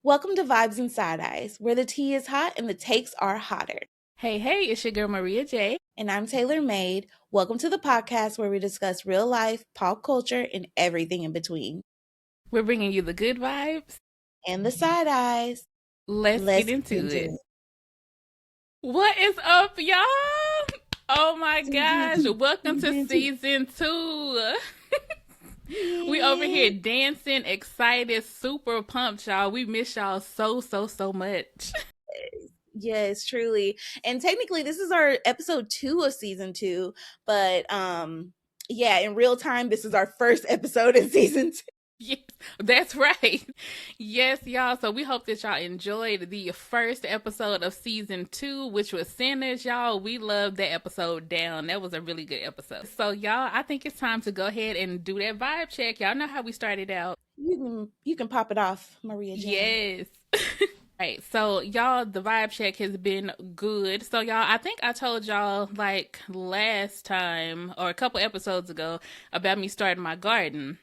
Welcome to Vibes Side Eyes, where the tea is hot and the takes are hotter. Hey, it's your girl Maria J. And I'm Taylor Made. Welcome to the podcast where we discuss real life, pop culture, and everything in between. We're bringing you the good vibes. And the side eyes. Let's get Let's get into into it. What is up, y'all? Oh my gosh. Welcome to season 2. We over here dancing, excited, super pumped, y'all. We miss y'all so much. Yes, truly. And technically this is our episode 2 of season 2, but yeah, in real time this is our first episode in season 2. Yes, that's right. Yes, y'all. So we hope that y'all enjoyed the first episode of season 2, which was Sinners, y'all. We loved that episode down. That was a really good episode. So y'all, I think it's time to go ahead and do that vibe check. Y'all know how we started out. You can pop it off, Maria J. Yes. Right, so y'all, the vibe check has been good. So y'all, I think I told y'all like last time or a couple episodes ago about me starting my garden.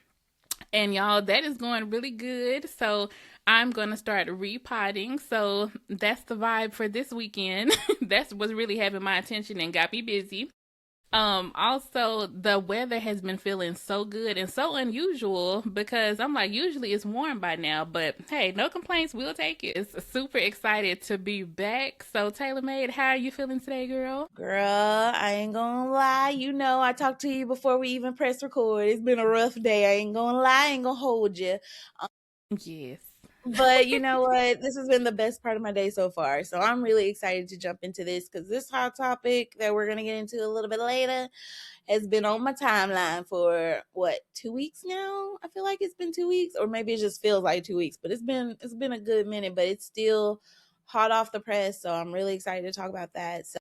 And y'all, that is going really good. So I'm going to start repotting. So that's the vibe for this weekend. That's what's really having my attention and got me busy. Also the weather has been feeling so good and so unusual because I'm like, usually it's warm by now, but hey, no complaints, we'll take it. It's super excited to be back. So Taylor Made, how are you feeling today, girl? Girl, I ain't gonna lie. You know, I talked to you before we even press record. It's been a rough day. I ain't gonna lie. I ain't gonna hold you. Yes. But you know what? This has been the best part of my day so far. So I'm really excited to jump into this because this hot topic that we're going to get into a little bit later has been on my timeline for what, 2 weeks now? I feel like it's been 2 weeks, or maybe it just feels like 2 weeks, but it's been a good minute, but it's still hot off the press. So I'm really excited to talk about that. So,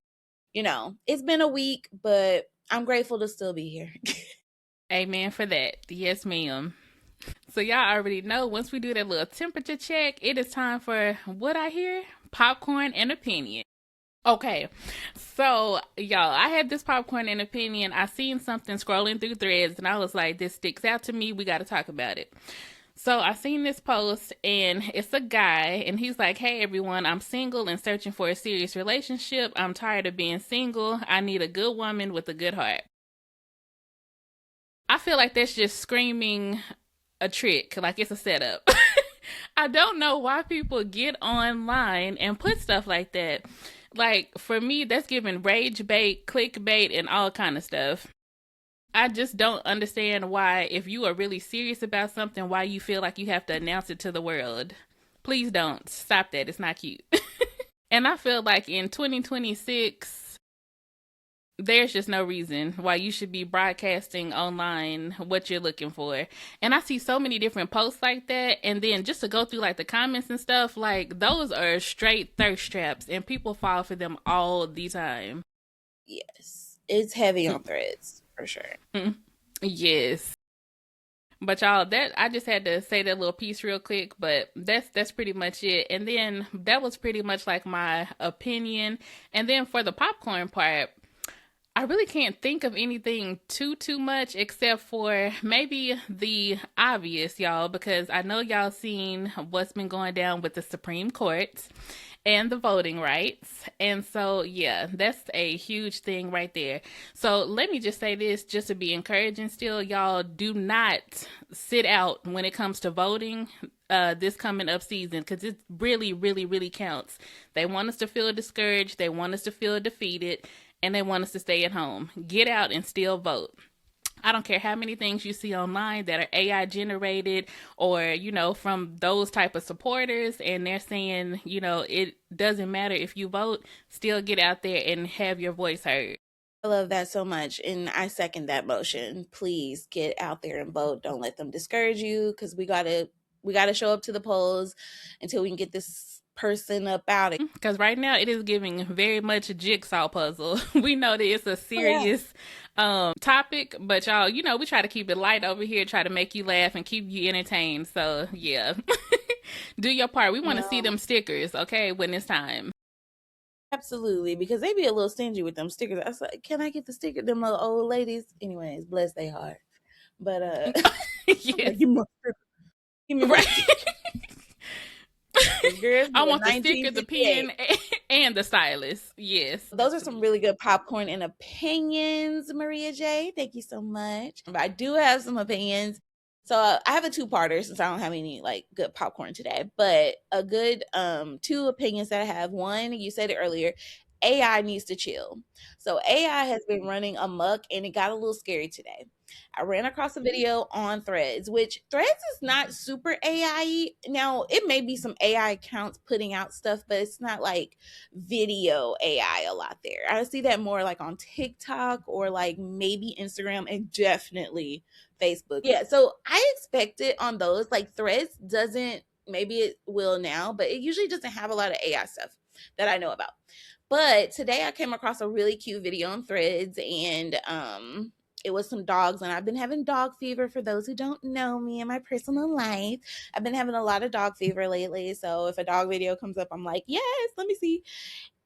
you know, it's been a week, but I'm grateful to still be here. Amen for that. Yes, ma'am. So y'all already know once we do that little temperature check, it is time for what I hear, popcorn and opinion. Okay, so y'all, I had this popcorn and opinion. I seen something scrolling through threads and I was like, this sticks out to me. We got to talk about it. So I seen this post and it's a guy and he's like, hey everyone, I'm single and searching for a serious relationship. I'm tired of being single. I need a good woman with a good heart. I feel like that's just screaming a trick, like it's a setup. I don't know why people get online and put stuff like that. Like for me, that's giving rage bait, clickbait, and all kind of stuff. I just don't understand why, if you are really serious about something, why you feel like you have to announce it to the world. Please don't stop that. It's not cute. And I feel like in 2026, there's just no reason why you should be broadcasting online what you're looking for. And I see so many different posts like that. And then just to go through like the comments and stuff, like those are straight thirst traps and people fall for them all the time. Yes, it's heavy on threads for sure. Yes. But y'all, that I just had to say that little piece real quick, but that's pretty much it. And then that was pretty much like my opinion. And then for the popcorn part, I really can't think of anything too much except for maybe the obvious, y'all, because I know y'all seen what's been going down with the Supreme Court and the voting rights. And so, yeah, that's a huge thing right there. So let me just say this, just to be encouraging still, y'all, do not sit out when it comes to voting this coming up season, because it really counts. They want us to feel discouraged. They want us to feel defeated. And they want us to stay at home. Get out and still vote. I don't care how many things you see online that are AI generated or, you know, from those type of supporters, and they're saying, you know, it doesn't matter if you vote, still get out there and have your voice heard. I love that so much, and I second that motion. Please get out there and vote. Don't let them discourage you, because we gotta show up to the polls until we can get this person up out of. Because right now it is giving very much a jigsaw puzzle. We know that it's a serious topic, but y'all, you know, we try to keep it light over here, try to make you laugh and keep you entertained. So yeah, do your part. We want to see them stickers, okay, when it's time. Absolutely, because they be a little stingy with them stickers. I was like, can I get the sticker? Them little old ladies. Anyways, bless they heart. But Yes. like, give me Right. Because girls I were want the sticker, the 1958. pen, and the stylus. Yes. Those are some really good popcorn and opinions, Maria J. Thank you so much. But I do have some opinions. So I have a two-parter since I don't have any like good popcorn today. But a good two opinions that I have. One, you said it earlier, AI needs to chill. So AI has been running amok and it got a little scary today. I ran across a video on Threads, which Threads is not super AI. Now, it may be some AI accounts putting out stuff, but it's not like video AI a lot there. I see that more like on TikTok or like maybe Instagram and definitely Facebook. Yeah, so I expect it on those. Like Threads doesn't, maybe it will now, but it usually doesn't have a lot of AI stuff that I know about. But today I came across a really cute video on Threads and it was some dogs, and I've been having dog fever. For those who don't know me in my personal life, I've been having a lot of dog fever lately. So if a dog video comes up, I'm like, yes, let me see.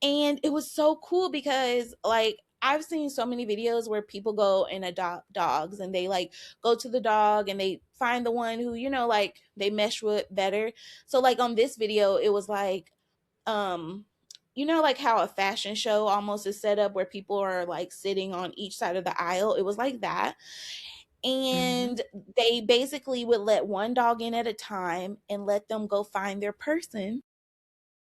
And it was so cool because like I've seen so many videos where people go and adopt dogs and they like go to the dog and they find the one who, like they mesh with better. So like on this video, it was like, um, like how a fashion show almost is set up where people are like sitting on each side of the aisle. It was like that. Mm-hmm. And they basically would let one dog in at a time and let them go find their person.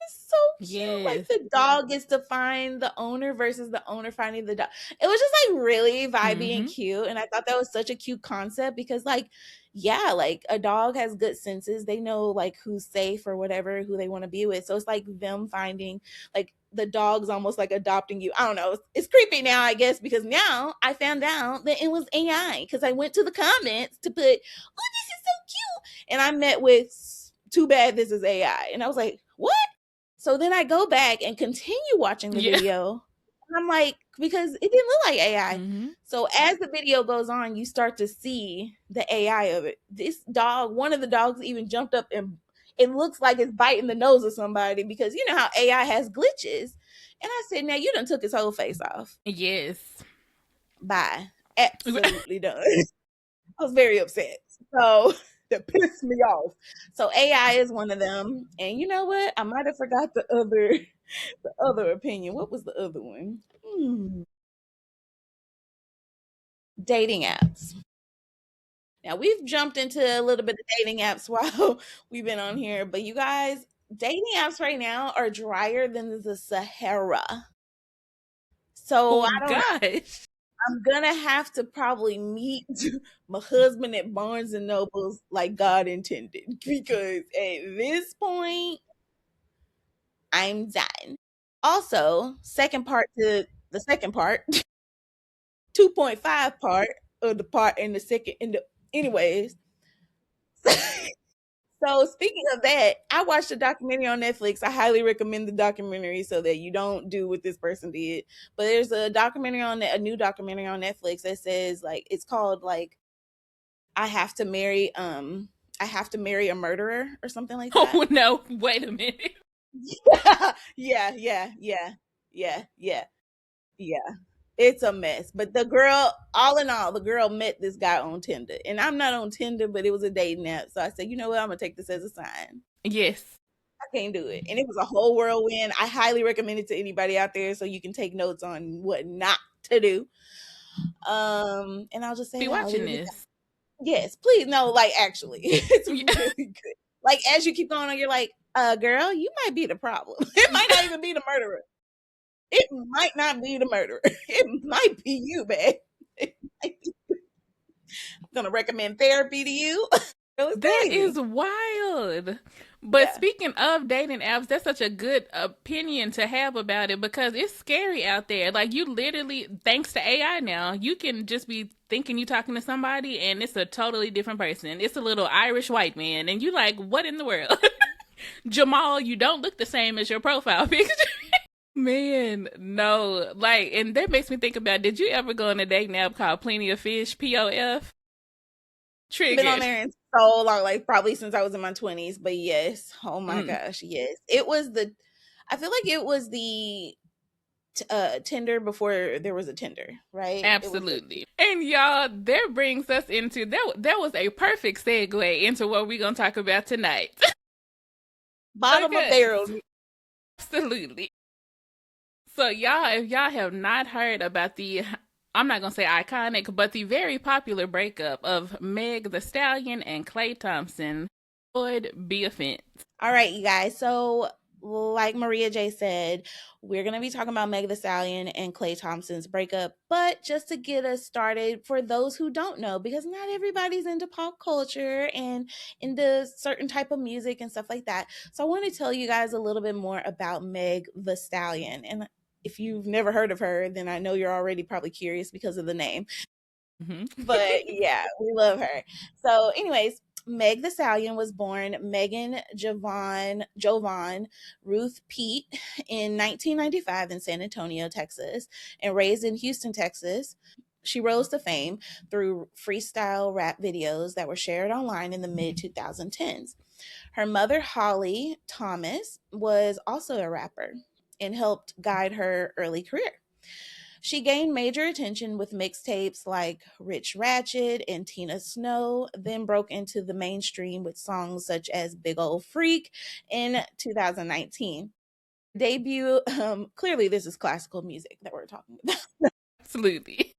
So cute. Like Yes. the dog gets to find the owner versus the owner finding the dog. It was just like really vibey and Mm-hmm. cute. And I thought that was such a cute concept because, like, yeah, like a dog has good senses. They know like who's safe or whatever, who they want to be with. So it's like them finding like the dog's almost like adopting you. I don't know. It's creepy now, I guess, because now I found out that it was AI because I went to the comments to put, oh, this is so cute. And I met with, too bad this is AI. And I was like, what? So then I go back and continue watching the Yeah. video. And I'm like, because it didn't look like AI. Mm-hmm. So as the video goes on, you start to see the AI of it. This dog, one of the dogs even jumped up and it looks like it's biting the nose of somebody because you know how AI has glitches. And I said, now you done took his whole face off. Yes. Bye. Absolutely done. I was very upset. So that pissed me off. So AI is one of them. And you know what? I might have forgot the other opinion. What was the other one? Dating apps. Now we've jumped into a little bit of dating apps while we've been on here, but you guys, dating apps right now are drier than the Sahara. So Oh I don't gosh. I'm gonna have to probably meet my husband at Barnes and Nobles like God intended because at this point I'm done. Also, second part to the second part, 2.5 part of the part in the second in the anyways. So speaking of that, I watched a documentary on Netflix. I highly recommend the documentary so that you don't do what this person did. But there's a new documentary on Netflix that says like it's called like I have to marry I have to marry a murderer or something like that. Oh no. Wait a minute. Yeah, yeah, yeah, yeah, yeah, yeah. It's a mess. But the girl, all in all, the girl met this guy on Tinder. And I'm not on Tinder, but it was a dating app. So I said, you know what? I'm gonna take this as a sign. Yes. I can't do it. And it was a whole whirlwind. I highly recommend it to anybody out there so you can take notes on what not to do. And I'll just say Be that I'll leave watching it with that. this. Yes, please. No, like actually. It's Yeah. really good. Like as you keep going on, you're like, girl, you might be the problem. It might not even be the murderer. It might not be the murderer. It might be you, man. I'm gonna recommend therapy to you. It was That crazy. is wild. But Yeah. speaking of dating apps, that's such a good opinion to have about it because it's scary out there. Like you literally, thanks to AI now, you can just be thinking you talking to somebody and it's a totally different person. It's a little Irish white man, and you like, what in the world? Jamal, you don't look the same as your profile picture. Man, no. Like, and that makes me think about, did you ever go on a dating app called Plenty of Fish, POF? Been on Triggered. there in so long, like probably since I was in my 20s. But yes, oh my Mm. gosh, yes. I feel like it was the Tinder before there was a Tinder, right? It was the Absolutely. And y'all, that brings us into that was a perfect segue into what we're gonna talk about tonight. Bottom of Okay, barrel. absolutely. So y'all, if y'all have not heard about the, I'm not gonna say iconic, but the very popular breakup of Meg the Stallion and Klay Thompson, would be offense. All right, you guys. So, like Maria J said, we're going to be talking about Meg the Stallion and Klay Thompson's breakup. But just to get us started, for those who don't know, because not everybody's into pop culture and into certain type of music and stuff like that. So, I want to tell you guys a little bit more about Meg the Stallion. And if you've never heard of her, then I know you're already probably curious because of the name. Mhm. But yeah, we love her. So, anyways, Meg the Stallion was born Megan Jovan Ruth Pete in 1995 in San Antonio, Texas, and raised in Houston, Texas. She rose to fame through freestyle rap videos that were shared online in the mid 2010s. Her mother, Holly Thomas, was also a rapper and helped guide her early career. She gained major attention with mixtapes like Rich Ratchet and Tina Snow, then broke into the mainstream with songs such as Big Ol' Freak in 2019. Debut, clearly, this is classical music that we're talking about. Absolutely.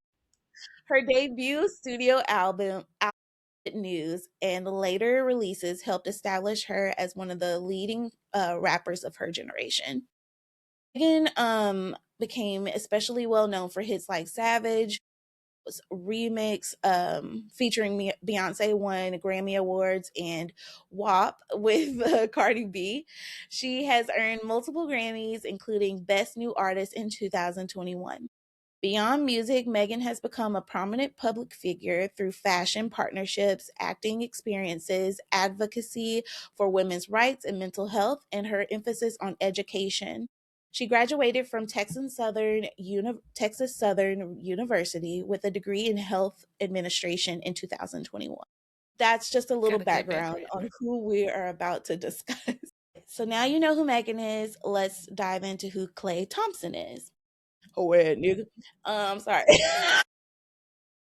Her debut studio album, News, and later releases helped establish her as one of the leading rappers of her generation. Megan became especially well known for hits like Savage, remix featuring Beyonce won Grammy Awards, and WAP with Cardi B. She has earned multiple Grammys, including Best New Artist in 2021. Beyond music, Megan has become a prominent public figure through fashion partnerships, acting experiences, advocacy for women's rights and mental health, and her emphasis on education. She graduated from Texas Southern University with a degree in health administration in 2021. That's just a little Got a good background background. on who we are about to discuss. So now you know who Megan is. Let's dive into who Klay Thompson is. Oh, wait, nigga. Sorry.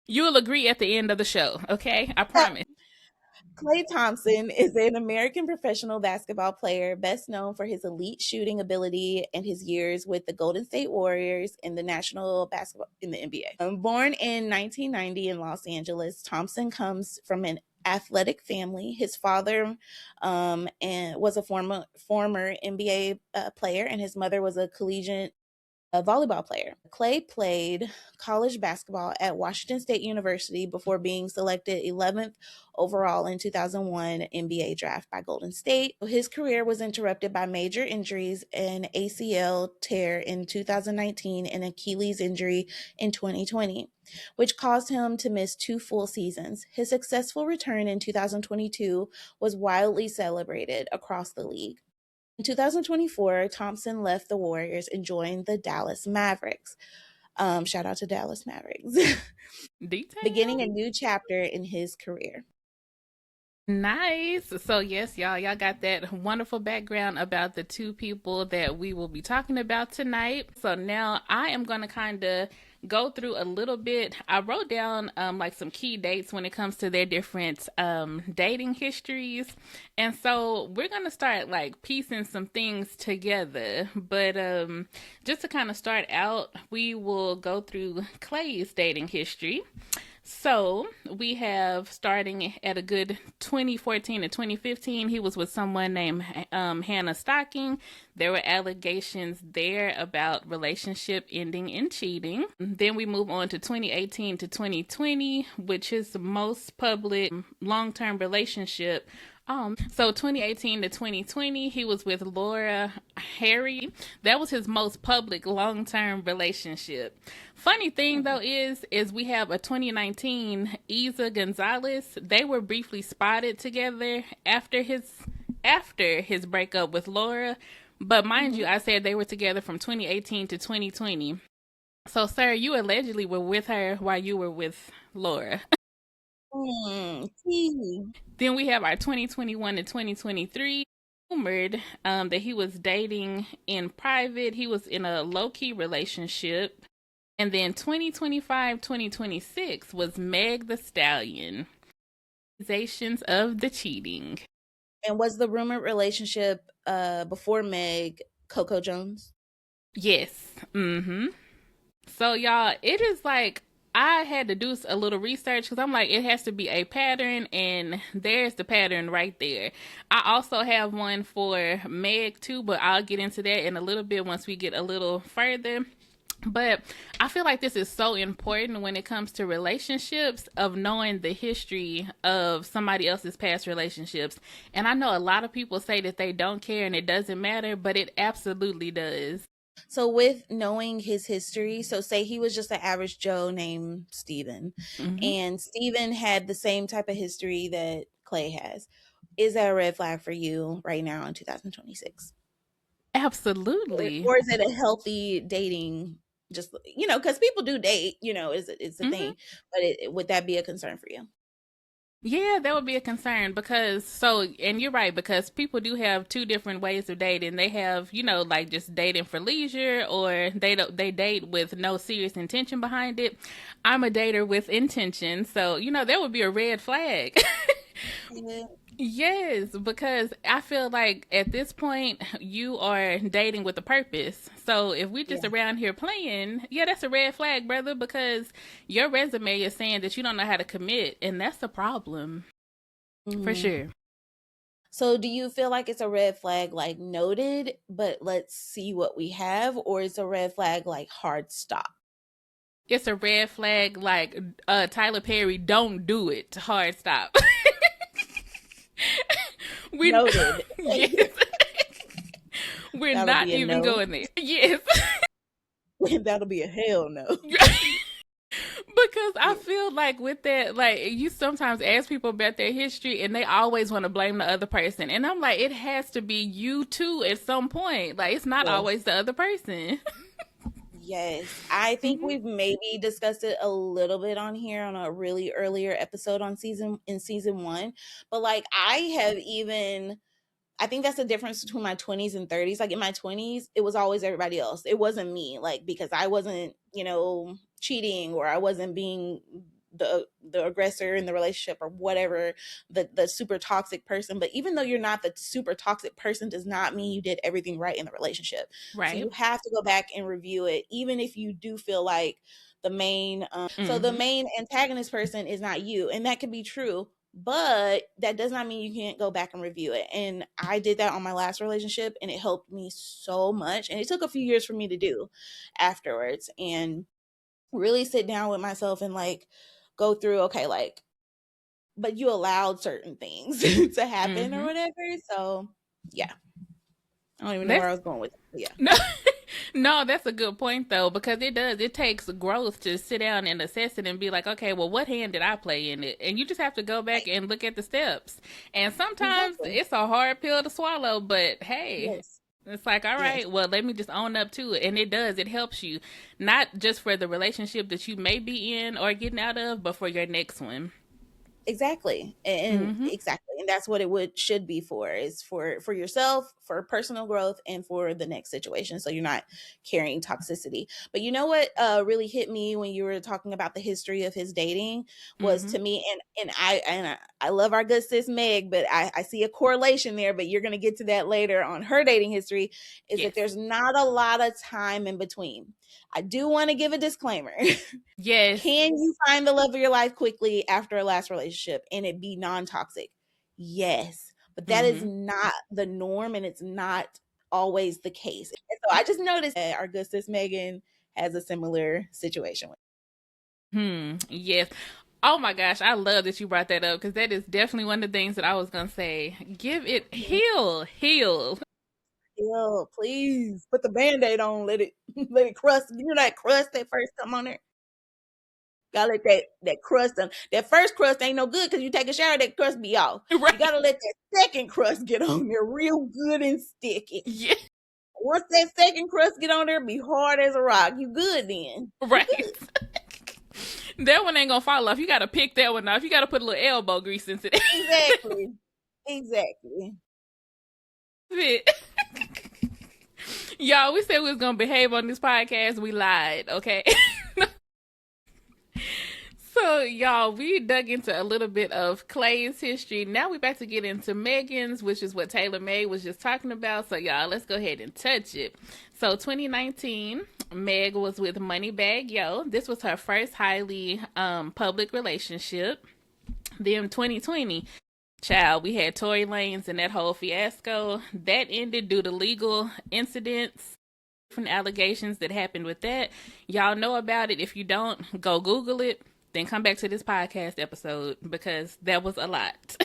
You will agree at the end of the show, okay? I promise. Klay Thompson is an American professional basketball player, best known for his elite shooting ability and his years with the Golden State Warriors in the National Basketball in the NBA. Born in 1990 in Los Angeles, Thompson comes from an athletic family. His father and was a former NBA player, and his mother was a collegiate a volleyball player. Klay played college basketball at Washington State University before being selected 11th overall in 2001 NBA draft by Golden State. His career was interrupted by major injuries, an ACL tear in 2019 and Achilles injury in 2020, which caused him to miss 2 full seasons. His successful return in 2022 was widely celebrated across the league. In 2024, Thompson left the Warriors and joined the Dallas Mavericks. Shout out to Dallas Mavericks, Detail. beginning a new chapter in his career. Nice. So yes, y'all got that wonderful background about the two people that we will be talking about tonight. So now I am going to kind of go through a little bit. I wrote down like some key dates when it comes to their different dating histories. And so we're going to start like piecing some things together. But just to kind of start out, we will go through Klay's dating history. So we have starting at a good 2014 to 2015, he was with someone named Hannah Stocking. There were allegations there about relationship ending and cheating. Then we move on to 2018 to 2020, which is the most public long-term relationship. So 2018 to 2020, he was with Laura Harry. That was his most public long-term relationship. Funny thing though is we have a 2019 Isa Gonzalez. They were briefly spotted together after his breakup with Laura. But mind you, Mm-hmm. I said they were together from 2018 to 2020. So, sir, you allegedly were with her while you were with Laura. Tea. Then we have our 2021 to 2023. Rumored that he was dating in private. He was in a low key relationship. And then 2025, 2026 was Meg the Stallion. Accusations of the cheating. And was the rumored relationship before Meg Coco Jones? Yes. So y'all, it is like I had to do a little research because I'm like, it has to be a pattern, and there's the pattern right there. I also have one for Meg too, but I'll get into that in a little bit once we get a little further. But I feel like this is so important when it comes to relationships, of knowing the history of somebody else's past relationships. And I know a lot of people say that they don't care and it doesn't matter, but it absolutely does. So with knowing his history, so say he was just an average Joe named Steven, Mm-hmm. and Steven had the same type of history that Klay has. Is that a red flag for you right now in 2026? Absolutely. Or is it a healthy dating, just, because people do date, it's a Mm-hmm. thing, but would that be a concern for you? Yeah, that would be a concern because and you're right, because people do have two different ways of dating. They have, like just dating for leisure, or they date with no serious intention behind it. I'm a dater with intention, so that would be a red flag. Yeah. Yes, because I feel like at this point you are dating with a purpose. So if we just Yeah. around here playing, yeah, that's a red flag, brother, because your resume is saying that you don't know how to commit, and that's a problem for Mhm. sure. So do you feel like it's a red flag, like noted, but let's see what we have, or it's a red flag, like hard stop? It's a red flag, like Tyler Perry, don't do it. Hard stop. we Noted. yes, we're That'll not be a even no. going there. Yes. That'll be a hell no. Because I feel like with that, like you sometimes ask people about their history and they always want to blame the other person. And I'm like, it has to be you too at some point. Like it's not always Yes. the other person. Yes. I think Hmm. we've maybe discussed it a little bit on here on a really earlier episode on season 1. But like I think that's the difference between my 20s and 30s. Like in my 20s, it was always everybody else. It wasn't me. Like because I wasn't, cheating, or I wasn't being the aggressor in the relationship, or whatever, the super toxic person. But even though you're not the super toxic person, does not mean you did everything right in the relationship. So Right. you have to go back and review it, even if you do feel like the Hmm. main antagonist person is not you, and that could be true, but that does not mean you can't go back and review it. And I did that on my last relationship, and it helped me so much, and it took a few years for me to do afterwards, and really sit down with myself and like go through, okay, like, but you allowed certain things to happen or Hmm. whatever. So yeah, I don't even know where I That's was going with it. But yeah. no, no, that's a good point though, because it does. It takes growth to sit down and assess it and be like, okay, well, what hand did I play in it? And you just have to go back Right. and look at the steps. And sometimes Exactly. it's a hard pill to swallow, but hey, Yes. it's like, all Yes. right, well, let me just own up to it. And it does. It helps you, not just for the relationship that you may be in or getting out of, but for your next one. Exactly. And Mm-hmm. exactly. And that's what it should be for, is for yourself, for personal growth, and for the next situation, so you're not carrying toxicity. But you know what really hit me when you were talking about the history of his dating was, Mm-hmm. to me, and I love our good sis Meg, but I see a correlation there, but you're going to get to that later on her dating history, is that Yes. there's not a lot of time in between. I do want to give a disclaimer. Yes. Can you find the love of your life quickly after a last relationship and it be non-toxic? Yes, but that is Mm-hmm. not the norm, and it's not always the case. And so I just noticed that our good sis Megan has a similar situation with. Yes. Oh my gosh, I love that you brought that up because that is definitely one of the things that I was gonna say. Give it Mhm. heal. Yo, please put the band-aid on, let it let it crust. You know that crust that first come on there? Gotta let that crust on. That first crust ain't no good because you take a shower, that crust be off. You Right? gotta let that second crust get on there real good and sticky. Yeah. Once that second crust get on there, be hard as a rock. You good then. You Right. good. That one ain't gonna fall off. You gotta pick that one off. You gotta put a little elbow grease into Exactly. Exactly. it. Y'all, we said we was gonna behave on this podcast. We lied. Okay. So So, y'all, we dug into a little bit of Klay's history. Now we're about to get into Megan's, which is what Taylor May was just talking about. So, y'all, let's go ahead and touch it. So, 2019, Meg was with Moneybagg Yo. This was her first highly public relationship. Then 2020, child, we had Tory Lanez and that whole fiasco. That ended due to legal incidents, different allegations that happened with that. Y'all know about it. If you don't, go Google it. Then come back to this podcast episode because that was a lot.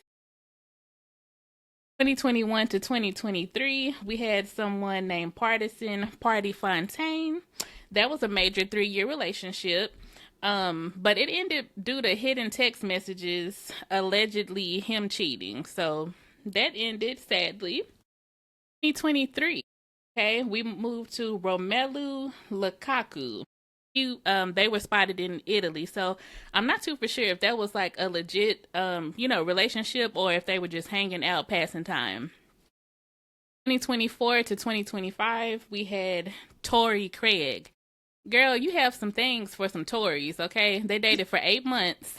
2021 to 2023, we had someone named Partisan Party Fontaine. That was a major 3-year relationship. But it ended due to hidden text messages, allegedly him cheating. So that ended sadly. 2023. Okay, we moved to Romelu Lukaku. They were spotted in Italy, so I'm not too for sure if that was like a legit, relationship or if they were just hanging out, passing time. 2024 to 2025, we had Tory Craig. Girl, you have some things for some Tories, okay? They dated for 8 months.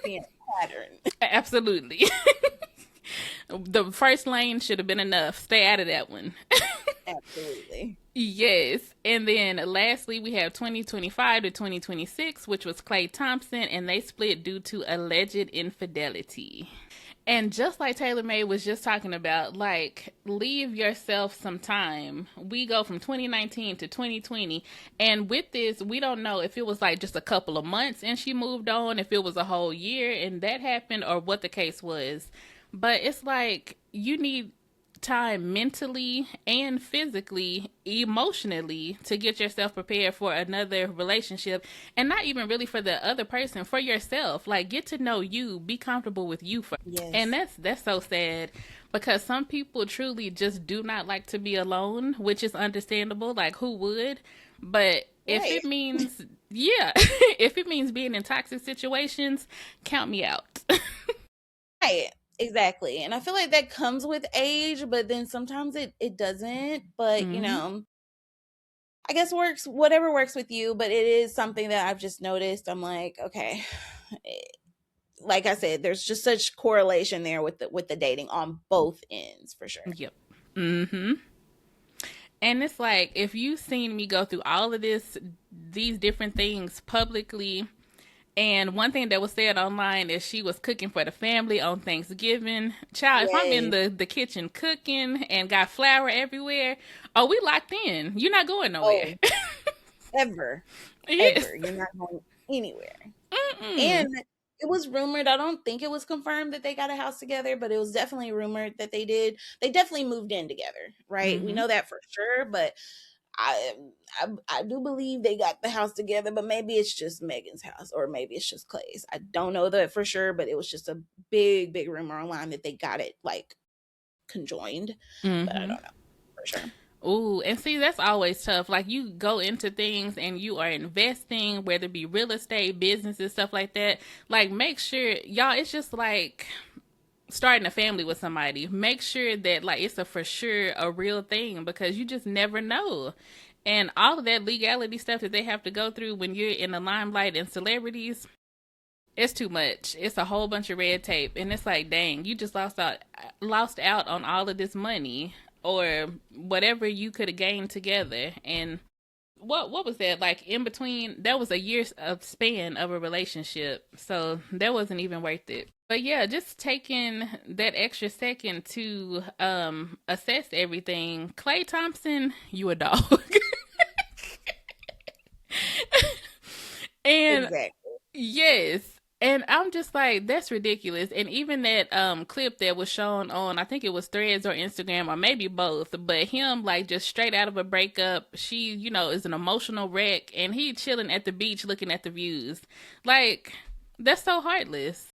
Being a pattern. Absolutely. The first lane should have been enough. Stay out of that one. Absolutely. Yes. And then lastly, we have 2025 to 2026, which was Klay Thompson, and they split due to alleged infidelity. And just like Taylor May was just talking about, like, leave yourself some time. We go from 2019 to 2020. And with this, we don't know if it was like just a couple of months and she moved on, if it was a whole year and that happened, or what the case was. But it's like you need time mentally and physically, emotionally, to get yourself prepared for another relationship, and not even really for the other person, for yourself. Like, get to know you, be comfortable with you first. Yes. And that's so sad because some people truly just do not like to be alone, which is understandable. Like, who would? But if it means, yeah, if it means being in toxic situations, count me out. Right. Exactly. And I feel like that comes with age, but then sometimes it doesn't. But, I guess whatever works with you, but it is something that I've just noticed. I'm like, okay. Like I said, there's just such correlation there with the dating on both ends for sure. Yep. Mm-hmm. And it's like, if you've seen me go through all of these different things publicly, and one thing that was said online is she was cooking for the family on Thanksgiving. Child, if I'm in the kitchen cooking and got flour everywhere, oh, we locked in. You're not going nowhere. Oh, ever. Yes. Ever. You're not going anywhere. Mm-mm. And it was rumored, I don't think it was confirmed that they got a house together, but it was definitely rumored that they did. They definitely moved in together, right? Mm-hmm. We know that for sure, but I do believe they got the house together, but maybe it's just Megan's house or maybe it's just Klay's. I don't know that for sure, but it was just a big rumor online that they got it like conjoined, but I don't know for sure. Ooh, and see, that's always tough. Like, you go into things and you are investing, whether it be real estate, businesses, stuff like that. Like, make sure, y'all, it's just like starting a family with somebody. Make sure that, like, it's for sure a real thing, because you just never know. And all of that legality stuff that they have to go through when you're in the limelight and celebrities, it's too much. It's a whole bunch of red tape. And it's like, dang, you just lost out on all of this money or whatever you could have gained together. And what was that, like, in between? That was a year's of span of a relationship, so that wasn't even worth it. But yeah, just taking that extra second to assess everything. Klay Thompson, you a dog. And exactly. Yes. And I'm just like, that's ridiculous. And even that clip that was shown on, I think it was Threads or Instagram or maybe both, but him, like, just straight out of a breakup, she, is an emotional wreck, and he chilling at the beach looking at the views. Like, that's so heartless.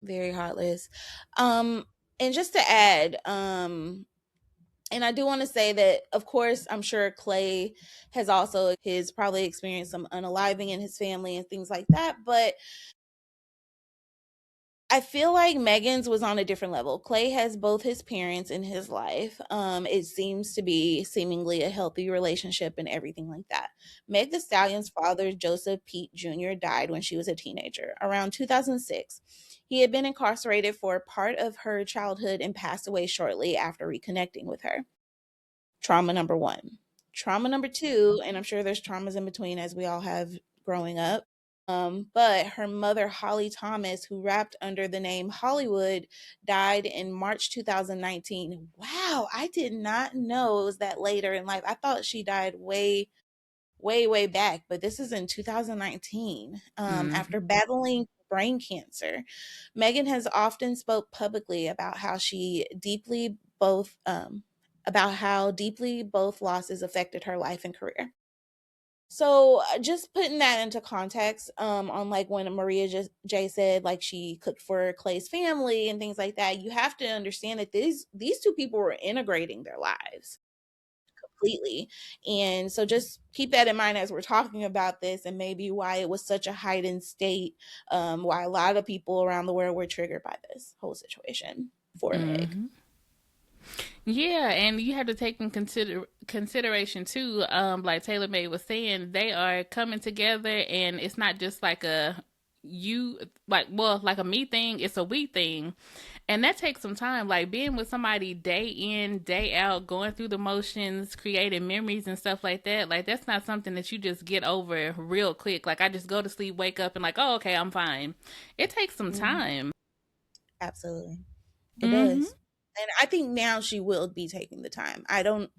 Very heartless. And just to add, and I do want to say that, of course, I'm sure Klay has also probably experienced some unaliving in his family and things like that, but I feel like Megan's was on a different level. Klay has both his parents in his life. It seems to be seemingly a healthy relationship and everything like that. Meg the Stallion's father, Joseph Pete Jr., died when she was a teenager, around 2006. He had been incarcerated for part of her childhood and passed away shortly after reconnecting with her. Trauma number one. Trauma number two, and I'm sure there's traumas in between as we all have growing up. But her mother, Holly Thomas, who rapped under the name Hollywood, died in March 2019. Wow, I did not know it was that later in life. I thought she died way back, but this is in 2019, Mm-hmm. after battling brain cancer. Megan has often spoke publicly about how deeply both losses affected her life and career. So just putting that into context, on like when Maria just J said like she cooked for Clay's family and things like that, you have to understand that these two people were integrating their lives completely. And so just keep that in mind as we're talking about this, and maybe why it was such a heightened state, why a lot of people around the world were triggered by this whole situation for Meg. Mm-hmm. Yeah, and you have to take in consideration too. Like Taylor May was saying, they are coming together, and it's not just like a you like well like a me thing. It's a we thing, and that takes some time. Like being with somebody day in day out, going through the motions, creating memories and stuff like that. Like that's not something that you just get over real quick. Like I just go to sleep, wake up, and like, oh okay, I'm fine. It takes some Mhm. time. Absolutely. It Mm-hmm. does. And I think now she will be taking the time. I don't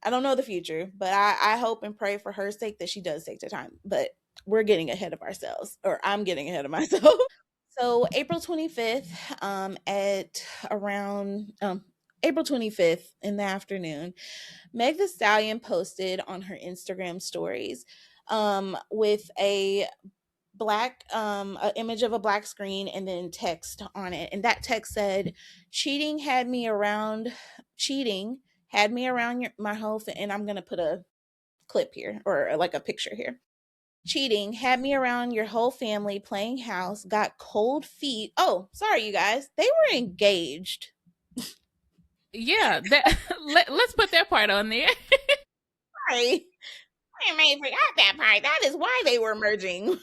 know the future, but I hope and pray for her sake that she does take the time. But we're getting ahead of ourselves, or I'm getting ahead of myself. So April 25th, at around April 25th in the afternoon, Meg the Stallion posted on her Instagram stories, with a image of a black screen and then text on it, and that text said, cheating had me around cheating had me around my whole and I'm gonna put a clip here, or like a picture here. Cheating had me around your whole family, playing house, got cold feet. Oh, sorry, you guys, they were engaged. Yeah, that let's put that part on there. Sorry, I may have forgot that part. That is why they were merging.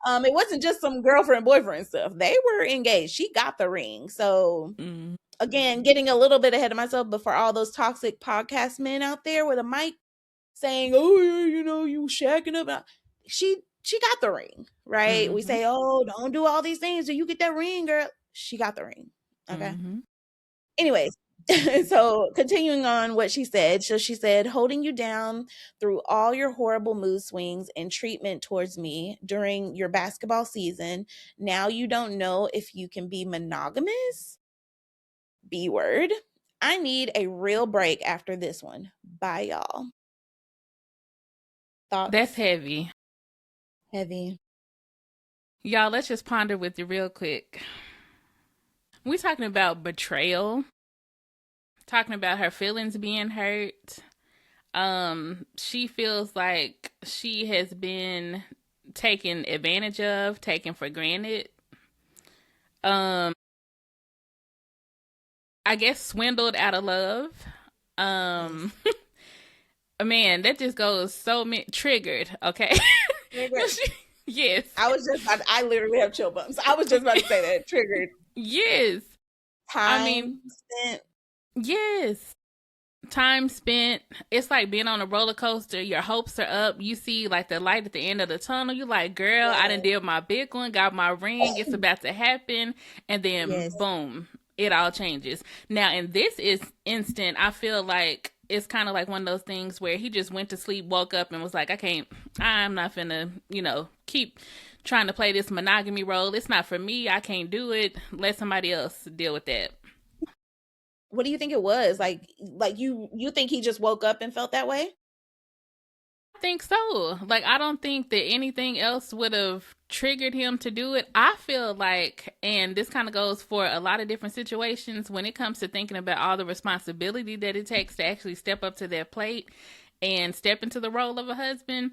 It wasn't just some girlfriend boyfriend stuff. They were engaged. She got the ring. So Mm. again, getting a little bit ahead of myself, but for all those toxic podcast men out there with a mic saying, "Oh, yeah, you shacking up," she got the ring, right? We Mm-hmm. say, "Oh, don't do all these things. Do you get that ring, girl?" She got the ring. Okay. Mm-hmm. Anyways, so continuing on what she said. So she said, holding you down through all your horrible mood swings and treatment towards me during your basketball season. Now you don't know if you can be monogamous. B word. I need a real break after this one. Bye, y'all. That's Thoughts? heavy. Heavy. Y'all, let's just ponder with you real quick. We talking about betrayal, talking about her feelings being hurt. She feels like she has been taken advantage of, taken for granted. Um, I guess swindled out of love. Yes. Um, man, that just goes triggered. Okay. Triggered. Yes. I literally have chill bumps. I was just about to say that. Triggered. Yes. I mean, Time spent. yes. Time spent. It's like being on a roller coaster. Your hopes are up. You see like the light at the end of the tunnel. You like, girl, I done Yes. did my big one, got my ring. It's about to happen, and then Yes. boom, it all changes. Now in this is instant, I feel like it's kind of like one of those things where he just went to sleep, woke up, and was like, I'm not finna, keep trying to play this monogamy role. It's not for me. I can't do it. Let somebody else deal with that. What do you think it was? Like you think he just woke up and felt that way? Think so. Like, I don't think that anything else would have triggered him to do it. I feel like, and this kind of goes for a lot of different situations when it comes to thinking about all the responsibility that it takes to actually step up to their plate and step into the role of a husband.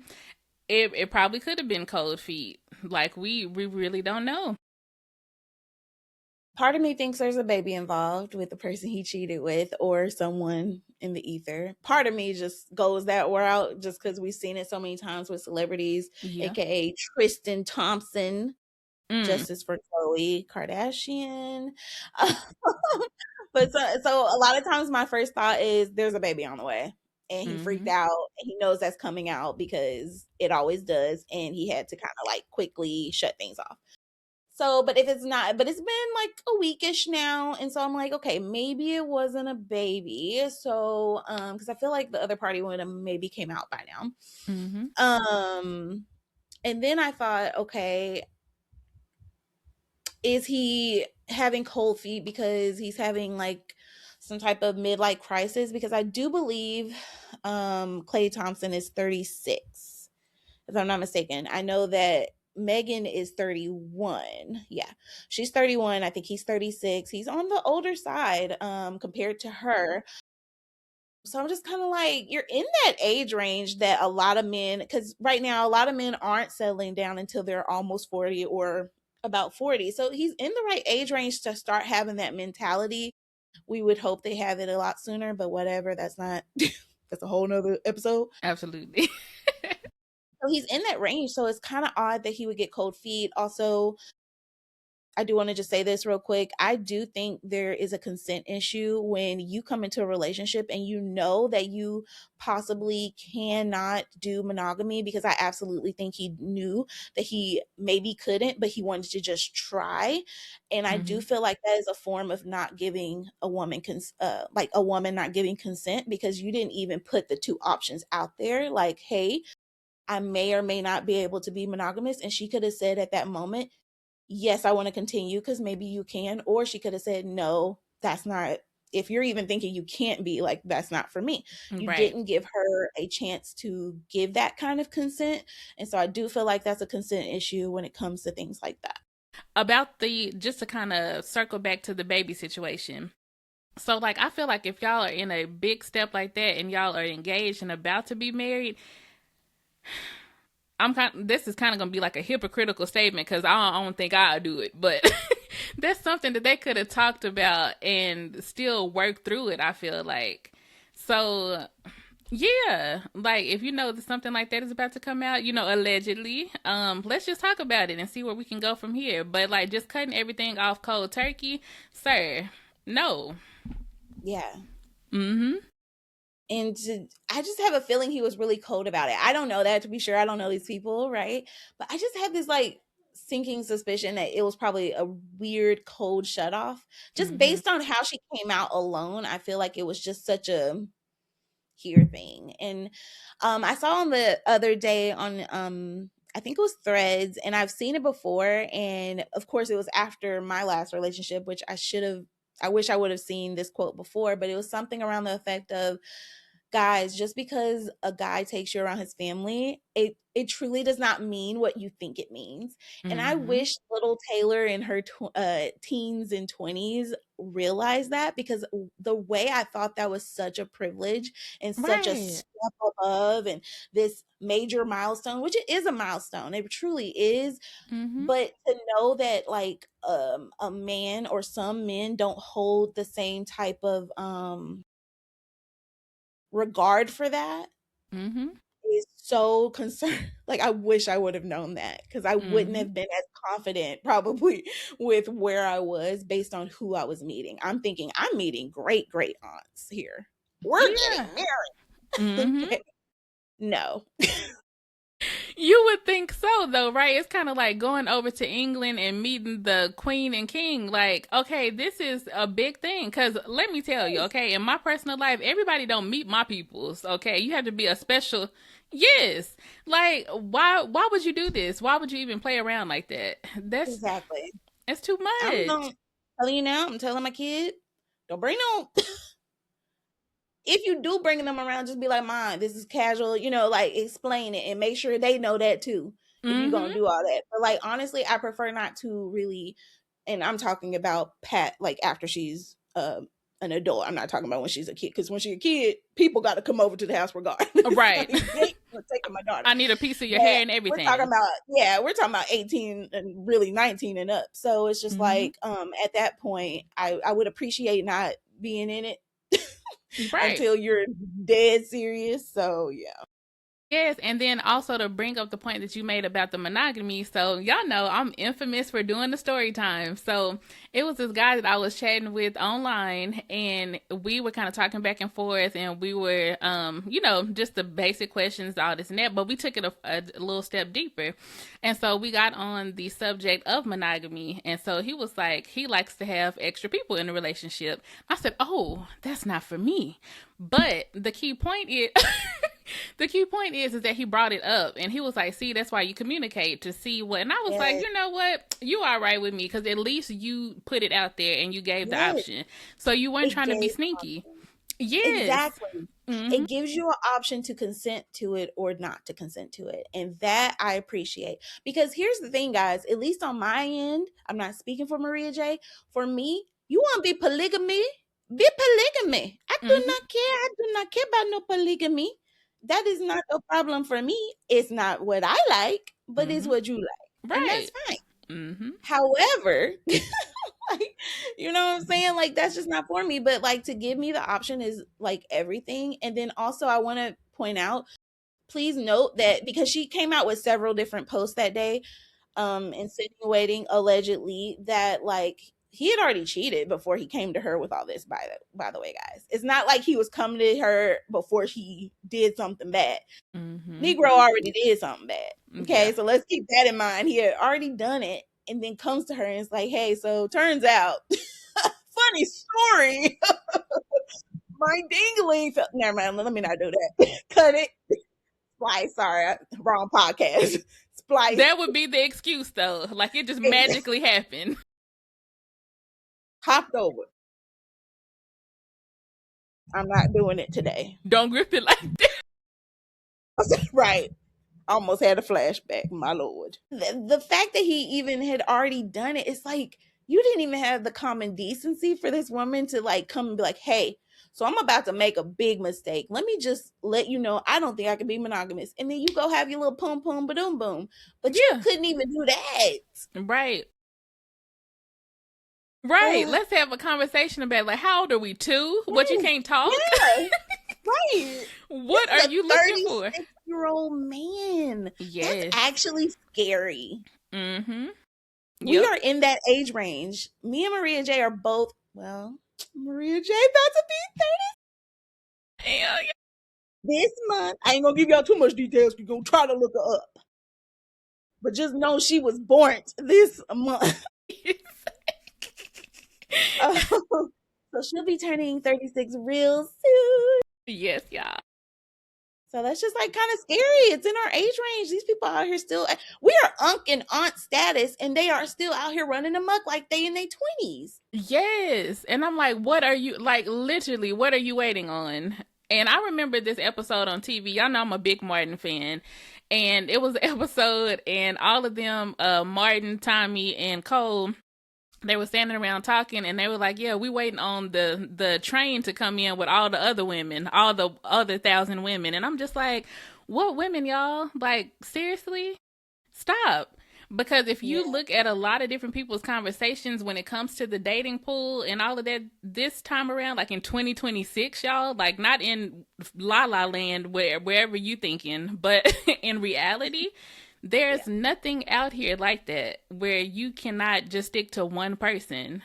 It probably could have been cold feet. Like, we really don't know. part of me thinks there's a baby involved with the person he cheated with or someone in the ether. Part of me just goes that route just because we've seen it so many times with celebrities, Yeah. aka Tristan Thompson, Mm. justice for Khloe Kardashian. But so a lot of times my first thought is there's a baby on the way. And he freaked Mhm. out and he knows that's coming out because it always does. And he had to kind of like quickly shut things off. So, but if it's not, but it's been like a weekish now, and so I'm like, okay, maybe it wasn't a baby. So, because I feel like the other party would have maybe came out by now. Mhm. And then I thought, okay, is he having cold feet because he's having like some type of midlife crisis? Because I do believe, Klay Thompson is 36, if I'm not mistaken. I know that Megan is 31. Yeah. She's 31. I think he's 36. He's on the older side compared to her. So I'm just kind of like, you're in that age range that a lot of men, because right now a lot of men aren't settling down until they're almost 40 or about 40. So he's in the right age range to start having that mentality. We would hope they have it a lot sooner, but whatever. That's not, that's a whole nother episode. Absolutely. So he's in that range. So it's kind of odd that he would get cold feet. Also, I do want to just say this real quick. I do think there is a consent issue when you come into a relationship and you know that you possibly cannot do monogamy, because I absolutely think he knew that he maybe couldn't, but he wanted to just try. And I do Mhm. feel like that is a form of not giving a woman like a woman not giving consent, because you didn't even put the two options out there like, hey, I may or may not be able to be monogamous. And she could have said at that moment, yes, I want to continue because maybe you can. Or she could have said, no, that's not, if you're even thinking you can't be, like, that's not for me. You Right. didn't give her a chance to give that kind of consent. And so I do feel like that's a consent issue when it comes to things like that. About the just to kind of circle back to the baby situation. So like I feel like if y'all are in a big step like that and y'all are engaged and about to be married, this is kind of gonna be like a hypocritical statement because I don't think I'll do it, but that's something that they could have talked about and still worked through it. I feel like so. Yeah, like if you know that something like that is about to come out, allegedly, let's just talk about it and see where we can go from here. But like just cutting everything off cold turkey, sir, no. Yeah. Mm-hmm. I just have a feeling he was really cold about it. I don't know that to be sure. I don't know these people, right? But I just have this like sinking suspicion that it was probably a weird cold shut off. Just Mm-hmm. based on how she came out alone, I feel like it was just such a here thing. And I saw on the other day on I think it was Threads, and I've seen it before, and of course it was after my last relationship, which I wish I would have seen this quote before, but it was something around the effect of, guys, just because a guy takes you around his family, it truly does not mean what you think it means. And I Mm-hmm. wish little Taylor in her teens and 20s realized that, because the way I thought that was such a privilege and such a Right. step above and this major milestone, which it is a milestone, it truly is. Mm-hmm. But to know that like a man or some men don't hold the same type of regard for that Mm-hmm. is so concerned. Like, I wish I would have known that, because I wouldn't Mm-hmm. have been as confident probably with where I was based on who I was meeting. I'm thinking I'm meeting great great aunts here. We're Yeah. getting married. Mm-hmm. Okay. No. You would think so, though, right? It's kind of like going over to England and meeting the Queen and King. Like, okay, this is a big thing. Because let me tell you, okay, in my personal life, everybody don't meet my peoples. Okay, you have to be a special. Yes, like why would you do this? Why would you even play around like that? Exactly. That's too I'm much. going telling you now, I'm telling my kid, don't bring no, if you do bring them around, just be like, "Mom, this is casual," like explain it and make sure they know that too. If you're gonna Mm-hmm. do all that, but like honestly, I prefer not to really. And I'm talking about Pat, like after she's an adult. I'm not talking about when she's a kid, because when she's a kid, people got to come over to the house regardless. Right. Like, they were taking my daughter. I need a piece of your But hair and we're talking everything. about, we're talking about 18 and really 19 and up. So it's just Mm-hmm. like, at that point, I would appreciate not being in it Right. until you're dead serious. So yeah. Yes, and then also to bring up the point that you made about the monogamy. So y'all know I'm infamous for doing the story time. So it was this guy that I was chatting with online, and we were kind of talking back and forth, and we were, just the basic questions, all this and that. But we took it a little step deeper, and so we got on the subject of monogamy. And so he was like, he likes to have extra people in a relationship. I said, oh, that's not for me. But the key point is. The key point is that he brought it up, and he was like, see, that's why you communicate to see what, and I was like, Yes. you know what, you all right with me, because at least you put it out there and you gave the Yes. option, so you weren't It trying to be gave sneaky. options. Yes. Exactly. Mm-hmm. It gives you an option to consent to it or not to consent to it. And that I appreciate. Because here's the thing, guys, at least on my end, I'm not speaking for Maria J. For me, you want to be polygamy? Be polygamy. I do Mm-hmm. not care. I do not care about no polygamy. That is not a problem for me. It's not what I like, but it's Mm-hmm. what you like. And Right. that's fine. Mm-hmm. However, like, you know what I'm saying? Like, that's just not for me. But like, to give me the option is like everything. And then also, I want to point out, please note that because she came out with several different posts that day, insinuating allegedly that like he had already cheated before he came to her with all this. By the way, guys, it's not like he was coming to her before he did something bad. Mm-hmm. Negro already did something bad. Yeah. Okay, so let's keep that in mind. He had already done it, and then comes to her and is like, "Hey, so turns out, funny story, my dingling fell." Never mind. Let me not do that. Cut it. Splice. Sorry, wrong podcast. Splice. That would be the excuse, though. Like, it just magically happened. Hopped over. I'm not doing it today. Don't grip it like that. Right. Almost had a flashback, my lord. The fact that he even had already done it, it's like you didn't even have the common decency for this woman to like come and be like, "Hey, so I'm about to make a big mistake. Let me just let you know I don't think I can be monogamous." And then you go have your little pum pum ba-doom boom. But you Yeah. couldn't even do that. Right. Right. Uh, Let's have a conversation about, like, how old are we? 2? What, you yes. can't talk? Yeah. Right. What This are is you a looking for? 36-year-old man. Yes. That's actually scary. Mm-hmm. We Yep. are in that age range. Me and Maria J are both, well, Maria J about to be 30 Hell yeah. this month. I ain't gonna give y'all too much details. We're gonna try to look her up. But just know she was born this month. So she'll be turning 36 real soon. Yes, y'all. So that's just like kind of scary. It's in our age range. These people out here still, we are unc and aunt status, and they are still out here running amok like they in their 20s. Yes. And I'm like, what are you, like, literally, what are you waiting on? And I remember this episode on TV. Y'all know I'm a big Martin fan. And it was an episode, and all of them, Martin, Tommy, and Cole, they were standing around talking, and they were like, yeah, we waiting on the train to come in with all the other women, all the other 1,000 women. And I'm just like, what women, y'all? Like, seriously? Stop. Because if you Yeah. look at a lot of different people's conversations when it comes to the dating pool and all of that this time around, like in 2026, y'all, like not in La La Land, wherever you thinking, but in reality, there's nothing out here like that where you cannot just stick to one person.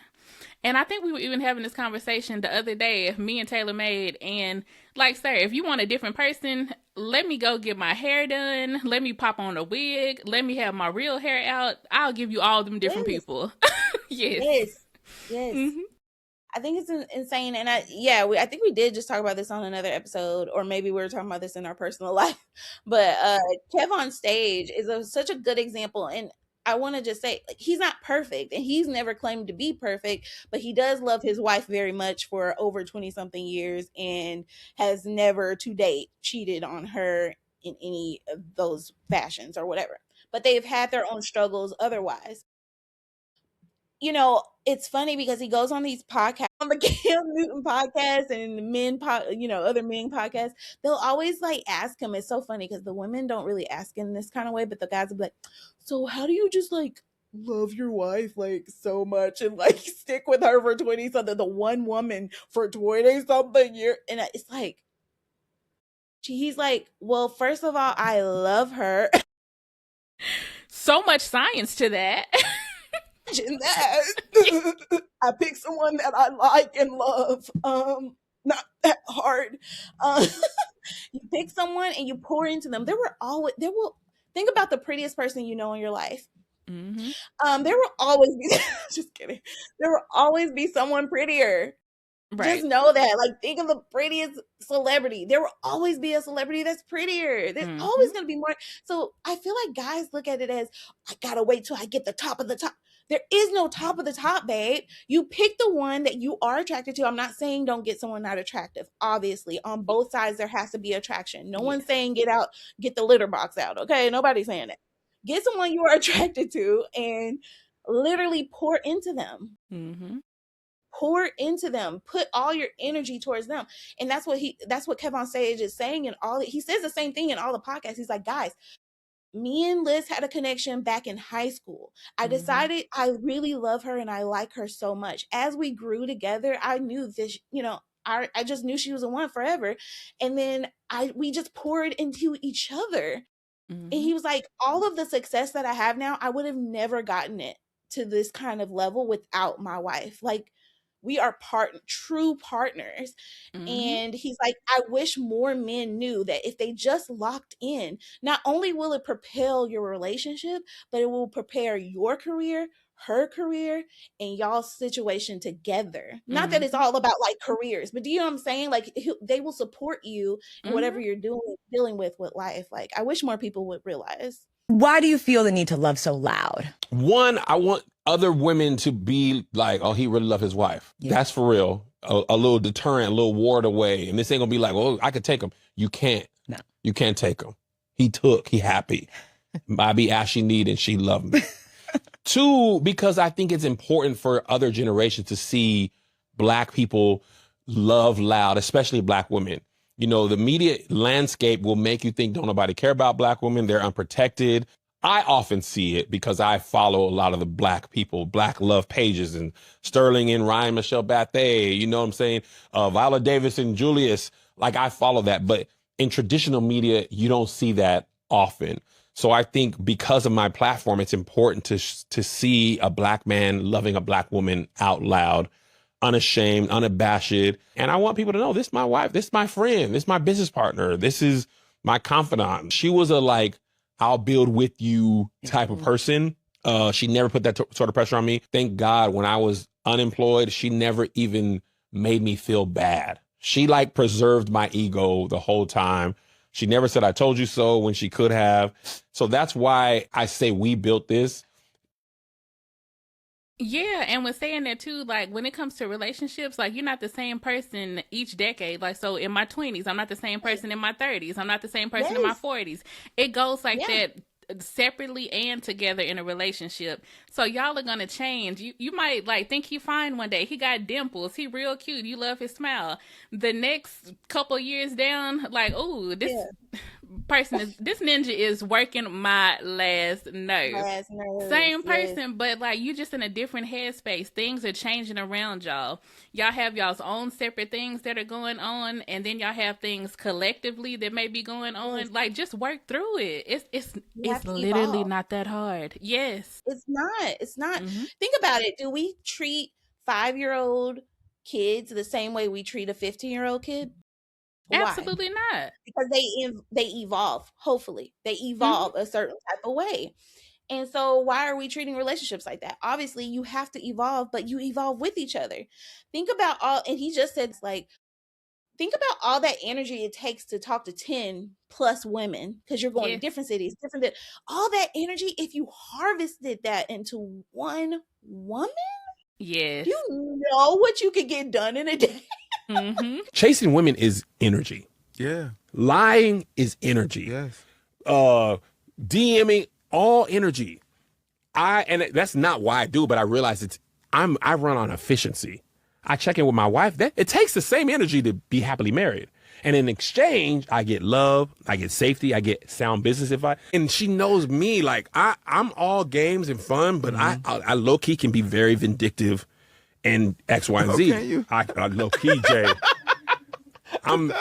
And I think we were even having this conversation the other day, me and Taylor Made, and like, sir, if you want a different person, let me go get my hair done. Let me pop on a wig. Let me have my real hair out. I'll give you all them different Yes. people. Yes. Yes. Yes. Mm-hmm. I think it's insane. And I think we did just talk about this on another episode, or maybe we were talking about this in our personal life. But Kev on stage is such a good example. And I want to just say, like, he's not perfect, and he's never claimed to be perfect, but he does love his wife very much for over 20 something years, and has never to date cheated on her in any of those fashions or whatever. But they've had their own struggles otherwise. you know, it's funny because he goes on these podcasts, on the Cam Newton podcast and the you know, other men podcasts. They'll always like ask him. It's so funny because the women don't really ask in this kind of way, but the guys will be like, "So how do you just like love your wife like so much and like stick with her for 20 something, the one woman for 20 something year?" And it's like, he's like, "Well, first of all, I love her." So much science to that. That I pick someone that I like and love. Not that hard. You pick someone and you pour into them. There will think about the prettiest person you know in your life. Mm-hmm. There will always be just kidding. There will always be someone prettier. Just Right. know that. Like, think of the prettiest celebrity. There will always be a celebrity that's prettier. There's Mm-hmm. always going to be more. So I feel like guys look at it as, I gotta wait till I get the top of the top. There is no top of the top, babe. You pick the one that you are attracted to. I'm not saying don't get someone not attractive. Obviously, on both sides there has to be attraction. No Yes. one's saying get the litter box out. Okay, nobody's saying that. Get someone you are attracted to and literally pour into them. Mm-hmm. Pour into them, put all your energy towards them. And that's what Kevin Sage is saying in all, he says the same thing in all the podcasts. He's like, guys, me and Liz had a connection back in high school. I decided I really love her and I like her so much. As we grew together, I knew this, you know, I just knew she was the one forever. And then we just poured into each other. Mm-hmm. And he was like, all of the success that I have now, I would have never gotten it to this kind of level without my wife. Like, we are true partners. Mm-hmm. And he's like, I wish more men knew that if they just locked in, not only will it propel your relationship, but it will prepare your career, her career, and y'all's situation together. Not that it's all about like careers, but do you know what I'm saying? Like, they will support you in whatever you're dealing with life. Like, I wish more people would realize. Why do you feel the need to love so loud? One, I want other women to be like, oh, he really loved his wife. Yeah. That's for real. A little deterrent, a little ward away. And this ain't gonna be like, oh, I could take him. You can't. No. You can't take him. He happy. I be as she need and she loved me. Two, because I think it's important for other generations to see Black people love loud, especially Black women. You know, the media landscape will make you think don't nobody care about Black women. They're unprotected. I often see it because I follow a lot of the Black people, Black love pages, and Sterling and Ryan Michelle Bathay, you know what I'm saying? Viola Davis and Julius, like I follow that. But in traditional media, you don't see that often. So I think because of my platform, it's important to see a Black man loving a Black woman out loud, unashamed, unabashed. And I want people to know, this is my wife, this is my friend, this is my business partner, this is my confidant. She was a like, I'll build with you type of person. She never put that sort of pressure on me. Thank God when I was unemployed, she never even made me feel bad. She like preserved my ego the whole time. She never said, I told you so, when she could have. So that's why I say we built this. Yeah, and with saying that too, like when it comes to relationships, like you're not the same person each decade. Like, so in my 20s, I'm not the same person in my 30s. I'm not the same person in my 40s. It goes like that separately and together in a relationship. So y'all are gonna change. You might like think he fine one day. He got dimples. He real cute. You love his smile. The next couple years down, like, oh, this this ninja is working my last nerve. Same person, but like you just in a different headspace. Things are changing around y'all. Y'all have y'all's own separate things that are going on, and then y'all have things collectively that may be going on. Like, just work through it. It's literally not that hard. Yes. It's not. Think about it. Do we treat 5-year-old kids the same way we treat a 15-year-old kid? Absolutely not. Because they evolve. Hopefully they evolve a certain type of way. And so why are we treating relationships like that? Obviously you have to evolve, but you evolve with each other. Think about and he just said, like, think about all that energy it takes to talk to 10 plus women, because you're going to different cities, all that energy, if you harvested that into one woman, yes, you know what you could get done in a day. Chasing women is energy. Yeah. Lying is energy. Yes. DMing, all energy. And that's not why I do it, but I realize it's I run on efficiency. I check in with my wife. It takes the same energy to be happily married. And in exchange, I get love, I get safety, I get sound business advice. And she knows me, like I'm all games and fun, but I low key can be very vindictive and X, Y, and Z. Okay, you. I low key, Jay. I'm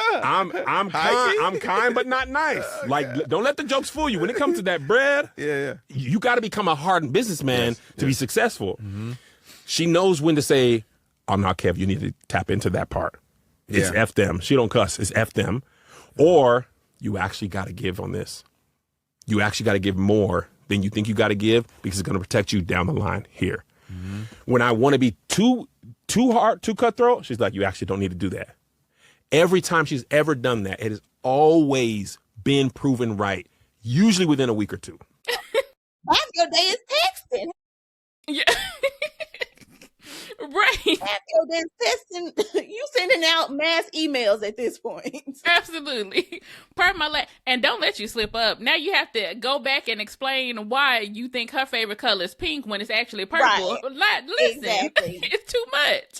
kind but not nice. Like, don't let the jokes fool you. When it comes to that bread, you got to become a hardened businessman to be successful. Mm-hmm. She knows when to say, "Oh no, Kev, you need to tap into that part. It's F them." She don't cuss. It's F them. Or you actually got to give on this. You actually got to give more than you think you got to give because it's going to protect you down the line here. Mm-hmm. When I want to be too hard, too cutthroat, she's like, "You actually don't need to do that." Every time she's ever done that, it has always been proven right, usually within a week or two. Half your day is texting. Yeah. Right. Half your day is texting. You sending out mass emails at this point. Absolutely. And don't let you slip up. Now you have to go back and explain why you think her favorite color is pink when it's actually purple. Right. Listen, exactly. It's too much.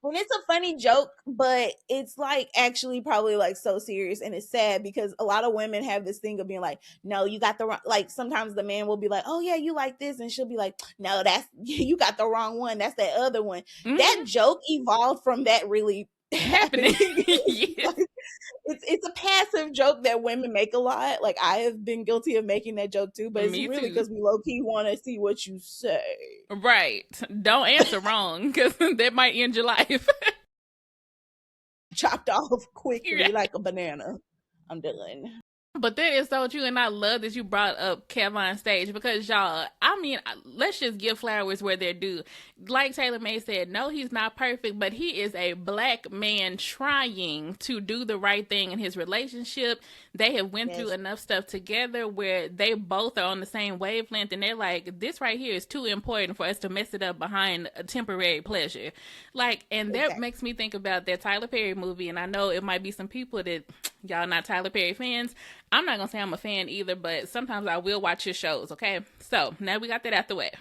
When it's a funny joke, but it's like actually probably like so serious, and it's sad because a lot of women have this thing of being like, "No, you got the wrong." Like sometimes the man will be like, "Oh yeah, you like this," and she'll be like, "No, that's you got the wrong one. That's that other one." Mm-hmm. That joke evolved from that really happening. Yes. Like, it's a passive joke that women make a lot. Like I have been guilty of making that joke too, but it's really because we low key want to see what you say. Right. Don't answer wrong because that might end your life. Chopped off quickly like a banana. I'm done. But that is so true, and I love that you brought up Kev on stage because, y'all, I mean, let's just give flowers where they're due. Like Taylor May said, no, he's not perfect, but he is a black man trying to do the right thing in his relationship. They have went through enough stuff together where they both are on the same wavelength, and they're like, this right here is too important for us to mess it up behind a temporary pleasure. Like, and that makes me think about that Tyler Perry movie, and I know it might be some people that, y'all not Tyler Perry fans. I'm not going to say I'm a fan either, but sometimes I will watch his shows, okay? So, now we got that out the way.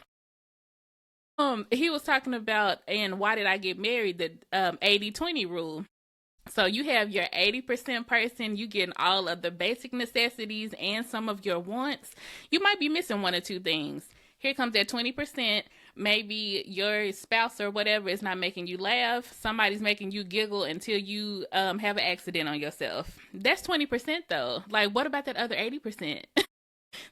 He was talking about, and why did I get married, the 80-20 rule. So, you have your 80% person, you getting all of the basic necessities and some of your wants. You might be missing one or two things. Here comes that 20%. Maybe your spouse or whatever is not making you laugh. Somebody's making you giggle until you have an accident on yourself. That's 20% though. Like, what about that other 80%?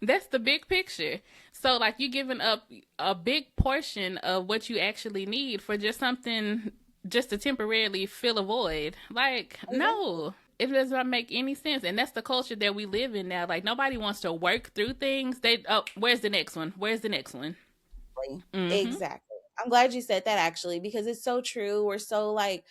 That's the big picture. So, like, you're giving up a big portion of what you actually need for just something just to temporarily fill a void. Like, no. It does not make any sense. And that's the culture that we live in now. Like, nobody wants to work through things. Where's the next one? Where's the next one? Mm-hmm. Exactly. I'm glad you said that, actually, because it's so true. We're so like,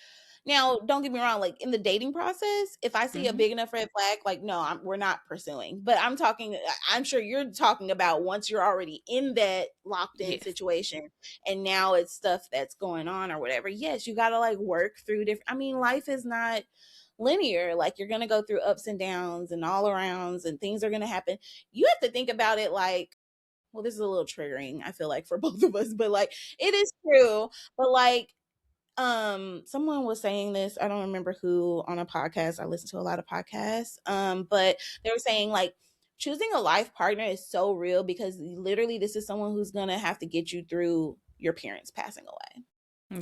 now, don't get me wrong, like in the dating process, if I see a big enough red flag, like, no, we're not pursuing. But I'm sure you're talking about once you're already in that locked in situation and now it's stuff that's going on or whatever. Yes, you got to like work through life is not linear. Like, you're going to go through ups and downs and all arounds, and things are going to happen. You have to think about it like, well, this is a little triggering, I feel like, for both of us, but like, it is true. But like, someone was saying this, I don't remember who, on a podcast. I listen to a lot of podcasts. But they were saying like, choosing a life partner is so real because literally this is someone who's gonna have to get you through your parents passing away.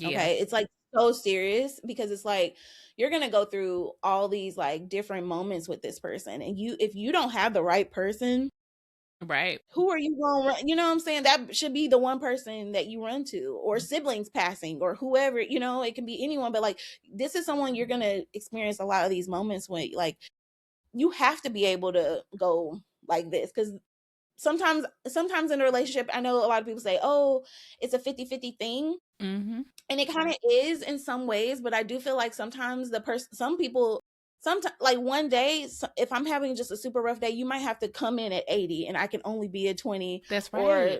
Okay, it's like so serious because it's like you're gonna go through all these like different moments with this person, and if you don't have the right person, right, who are you going to run? You know what I'm saying? That should be the one person that you run to, or siblings passing, or whoever, it can be anyone. But like, this is someone you're going to experience a lot of these moments when like you have to be able to go like this. Because sometimes in a relationship, I know a lot of people say, oh, it's a 50-50 thing. Mm-hmm. And it kind of is in some ways, but I do feel like sometimes some people, sometimes, like one day, if I'm having just a super rough day, you might have to come in at 80 and I can only be at 20. That's right. Or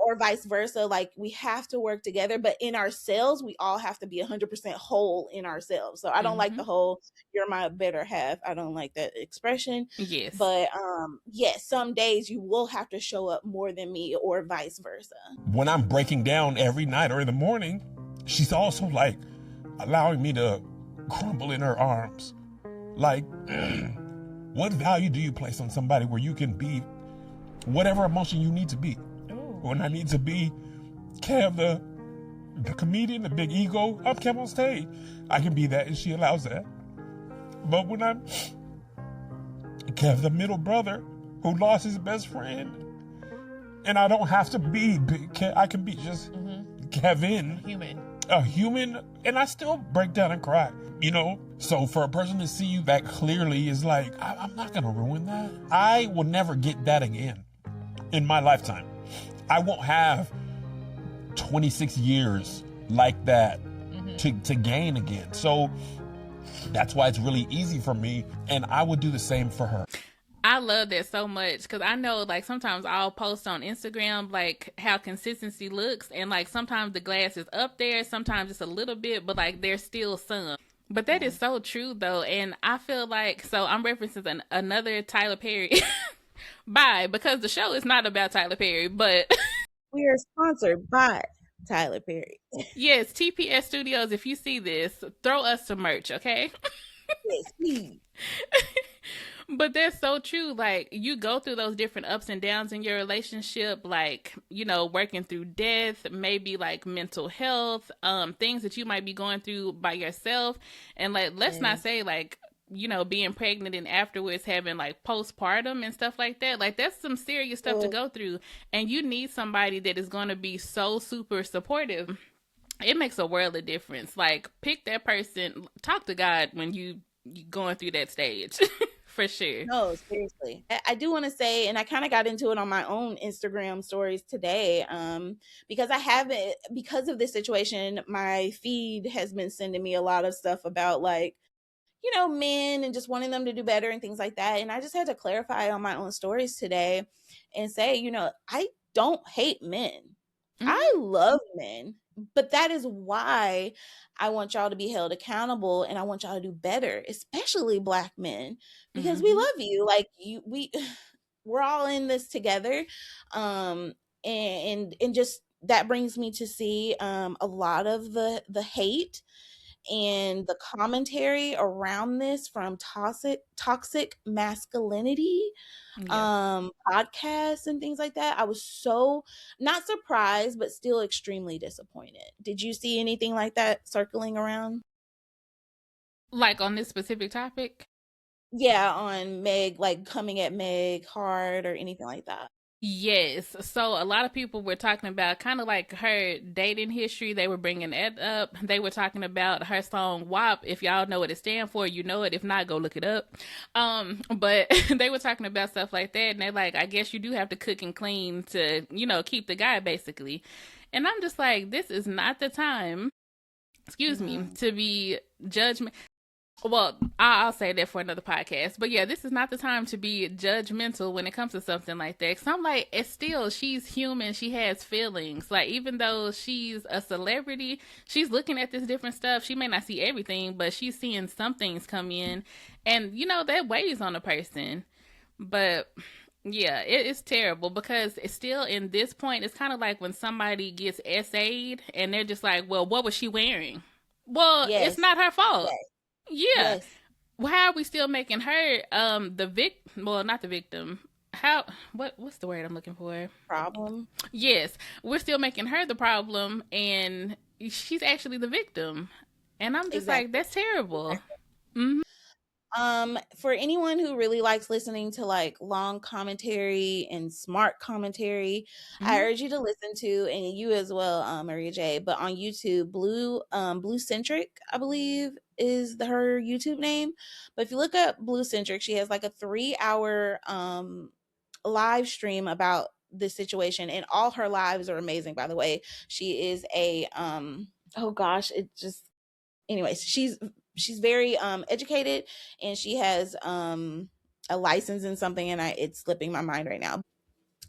or vice versa. Like, we have to work together, but in ourselves, we all have to be 100% whole in ourselves. So I don't like the whole "you're my better half." I don't like that expression. Yes. But yes, some days you will have to show up more than me, or vice versa. When I'm breaking down every night or in the morning, she's also like allowing me to crumble in her arms. Like, what value do you place on somebody where you can be whatever emotion you need to be? When I need to be Kev, the comedian, the big ego, I'm Kev on stage. I can be that, and she allows that. But when I'm Kev, the middle brother who lost his best friend, and I don't have to be big Kev, I can be just Kevin. A human, and I still break down and cry, So for a person to see you that clearly is like, I'm not going to ruin that. I will never get that again in my lifetime. I won't have 26 years like that to gain again. So that's why it's really easy for me, and I would do the same for her. I love that so much, because I know, like, sometimes I'll post on Instagram, like, how consistency looks, and, like, sometimes the glass is up there, sometimes it's a little bit, but, like, there's still some. But that is so true, though, and I feel like, so I'm referencing another Tyler Perry because the show is not about Tyler Perry, but we are sponsored by Tyler Perry. Yes, TPS Studios, if you see this, throw us some merch, okay? Yes, please. But that's so true. Like, you go through those different ups and downs in your relationship, like, working through death, maybe like mental health, things that you might be going through by yourself. And like, let's not say like, being pregnant and afterwards having like postpartum and stuff like that. Like, that's some serious stuff to go through. And you need somebody that is going to be so super supportive. It makes a world of difference. Like, pick that person, talk to God when you going through that stage. For sure. No, seriously. I do want to say, and I kind of got into it on my own Instagram stories today, because because of this situation, my feed has been sending me a lot of stuff about like, men and just wanting them to do better and things like that. And I just had to clarify on my own stories today and say, I don't hate men. I love men, but that is why I want y'all to be held accountable, and I want y'all to do better, especially Black men, because we love you. Like, we're all in this together. And just that brings me to see a lot of the hate and the commentary around this from toxic masculinity podcasts and things like that. I was so not surprised, but still extremely disappointed. Did you see anything like that circling around? Like on this specific topic? Yeah, on Meg, like coming at Meg hard or anything like that. Yes. So a lot of people were talking about kind of like her dating history. They were bringing that up. They were talking about her song WAP. If y'all know what it stands for, you know it. If not, go look it up. But they were talking about stuff like that. And they're like, I guess you do have to cook and clean to, keep the guy basically. And I'm just like, this is not the time, to be judgment. Well, I'll say that for another podcast. But yeah, this is not the time to be judgmental when it comes to something like that. Because I'm like, it's still, she's human. She has feelings. Like, even though she's a celebrity, she's looking at this different stuff. She may not see everything, but she's seeing some things come in. And, that weighs on a person. But yeah, it's terrible because it's still in this point. It's kind of like when somebody gets essayed and they're just like, well, what was she wearing? Well, It's not her fault. Yes. Yeah. Yes. How are we still making her not the victim? What's the word I'm looking for? Problem. Yes. We're still making her the problem, and she's actually the victim. And I'm just like, that's terrible. Exactly. For anyone who really likes listening to like long commentary and smart commentary, I urge you to listen to, and you as well, Maria J, but on YouTube, Blue Centric, I believe is her YouTube name. But if you look up Blue Centric, she has like a 3-hour live stream about this situation, and all her lives are amazing, by the way. She is a anyways, she's very educated, and she has a license in something, and it's slipping my mind right now.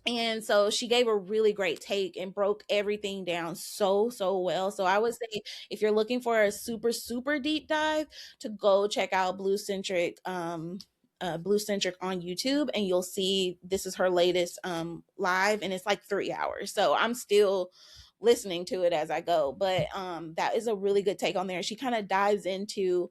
And so she gave a really great take and broke everything down so well. So I would say if you're looking for a super deep dive, to go check out Blue Centric on YouTube, and you'll see this is her latest live, and it's like 3 hours. So I'm still listening to it as I go, but that is a really good take on there. She kind of dives into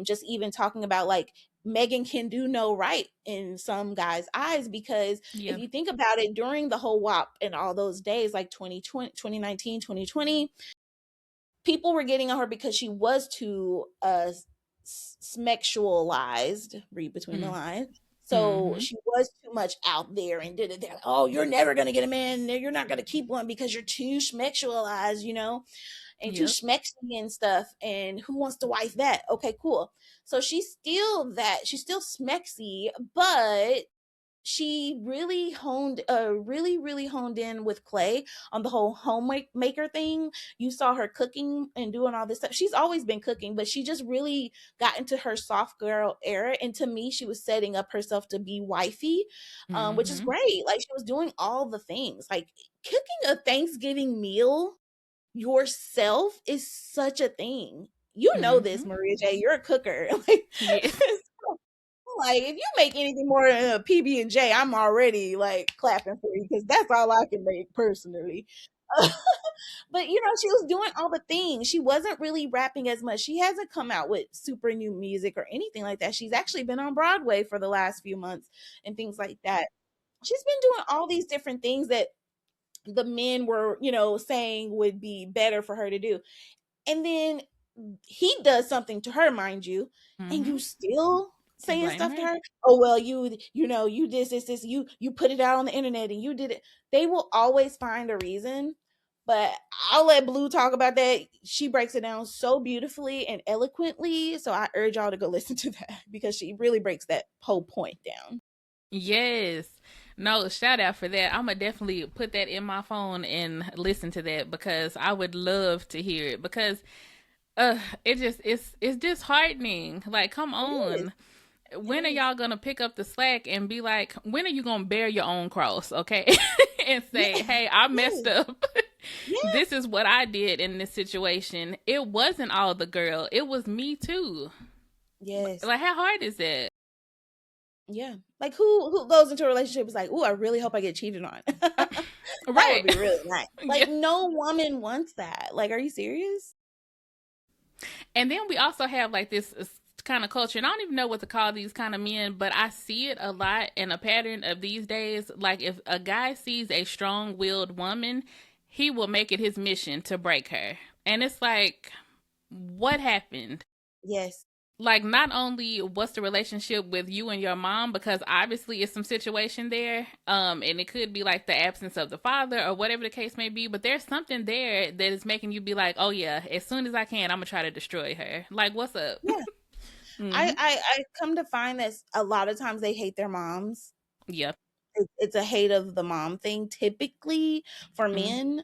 just even talking about like Megan can do no right in some guys' eyes, because if you think about it, during the whole WAP and all those days, like 2020, 2019, 2020, people were getting on her because she was too smexualized, read between the lines. So she was too much out there and did it there. Oh, you're never going to get a man. You're not going to keep one because you're too smexualized, you know, and too schmexy and stuff. And who wants to wife that? Okay, cool. So she's still smexy, but she really really honed in with Klay on the whole homemaker thing. You saw her cooking and doing all this stuff. She's always been cooking, but she just really got into her soft girl era. And to me, she was setting up herself to be wifey, which is great. Like, she was doing all the things. Like, cooking a Thanksgiving meal yourself is such a thing. You know this, Maria J. You're a cooker. Like, like, if you make anything more than a PB&J, I'm already like clapping for you, because that's all I can make personally. But you know, she was doing all the things. She wasn't really rapping as much. She hasn't come out with super new music or anything like that. She's actually been on Broadway for the last few months and things like that. She's been doing all these different things that the men were, you know, saying would be better for her to do. And then he does something to her, mind you, and you still saying stuff to her. Oh, well, you know, you this, you put it out on the internet and you did it. They will always find a reason, but I'll let Blue talk about that. She breaks it down so beautifully and eloquently. So I urge y'all to go listen to that, because she really breaks that whole point down. Yes. No, shout out for that. I'm going to definitely put that in my phone and listen to that, because I would love to hear it, because it's disheartening. Like, come on. When are y'all gonna pick up the slack and be like, when are you gonna bear your own cross, okay? And say, hey, I messed up. This is what I did in this situation. It wasn't all the girl. It was me too. Yes. Like, how hard is that? Yeah. Like, who goes into a relationship is like, oh, I really hope I get cheated on. That would be really nice. Like, no woman wants that. Like, are you serious? And then we also have like this kind of culture, and I don't even know what to call these kind of men, but I see it a lot in a pattern of these days. Like, if a guy sees a strong-willed woman, he will make it his mission to break her. And it's like, what happened? Yes. Like, not only what's the relationship with you and your mom, because obviously it's some situation there, and it could be like the absence of the father or whatever the case may be, but there's something there that is making you be like, oh yeah, as soon as I can, I'm gonna try to destroy her. Like, what's up? Yeah. I come to find that a lot of times they hate their moms. Yep. It's a hate of the mom thing typically for men.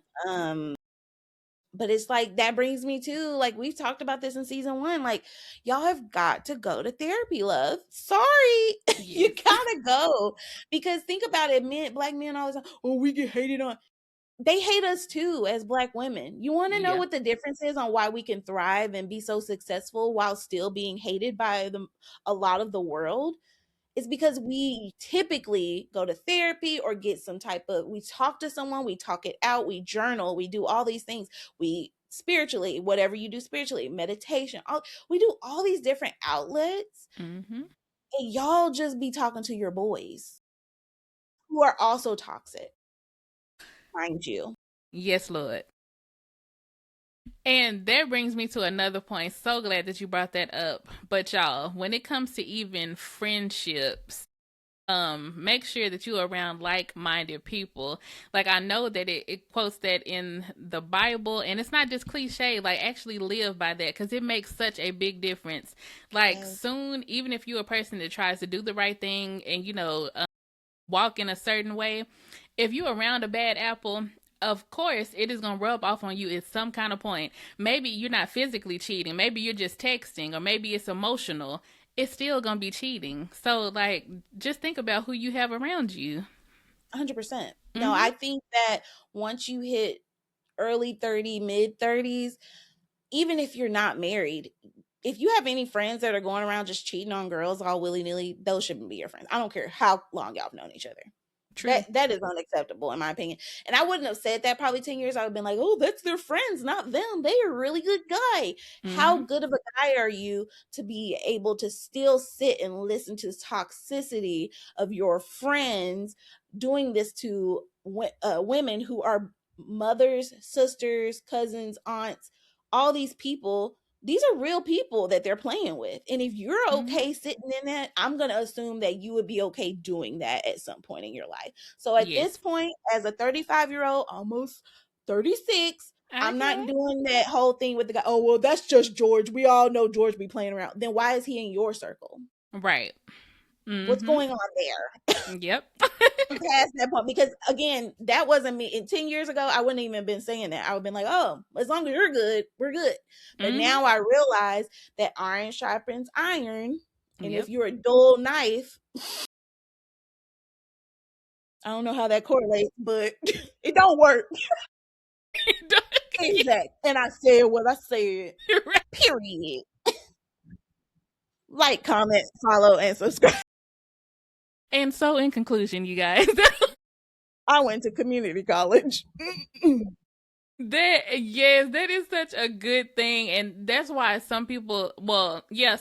But it's like, that brings me to, like, we've talked about this in season 1. Like, y'all have got to go to therapy, love. Sorry. You gotta go. Because think about it, black men all the time, oh, we get hated on. They hate us too as black women. You want to know what the difference is on why we can thrive and be so successful while still being hated by a lot of the world? It's because we typically go to therapy or get some type of, we talk to someone, we talk it out, we journal, we do all these things. We spiritually, whatever you do spiritually, meditation, we do all these different outlets. And y'all just be talking to your boys who are also toxic, mind you. Yes, Lord. And that brings me to another point. So glad that you brought that up. But y'all, when it comes to even friendships, make sure that you're around like-minded people. Like, I know that it quotes that in the Bible, and it's not just cliche. Like, actually live by that, because it makes such a big difference. Like, soon, even if you're a person that tries to do the right thing and, you know, walk in a certain way, if you're around a bad apple, of course, it is going to rub off on you at some kind of point. Maybe you're not physically cheating. Maybe you're just texting, or maybe it's emotional. It's still going to be cheating. So, like, just think about who you have around you. 100%. No, I think that once you hit early 30, mid 30s, even if you're not married, if you have any friends that are going around just cheating on girls all willy-nilly, those shouldn't be your friends. I don't care how long y'all have known each other. True. That is unacceptable in my opinion. And I wouldn't have said that probably 10 years. I would have been like, oh, that's their friends, not them. They are a really good guy. How good of a guy are you to be able to still sit and listen to the toxicity of your friends doing this to women who are mothers, sisters, cousins, aunts, all these people? These are real people that they're playing with. And if you're okay sitting in that, I'm going to assume that you would be okay doing that at some point in your life. So at this point, as a 35-year-old, almost 36, I'm not doing that whole thing with the guy. Oh, well, that's just George. We all know George be playing around. Then why is he in your circle? Right. What's going on there? Yep. Past that point, because again, that wasn't me. And 10 years ago, I wouldn't even been saying that. I would have been like, oh, as long as you're good, we're good. But now I realize that iron sharpens iron. And if you're a dull knife, I don't know how that correlates, but it don't work. Exactly. And I said what I said. Right. Period. Like, comment, follow, and subscribe. And so, in conclusion, you guys, I went to community college. That is such a good thing, and that's why some people,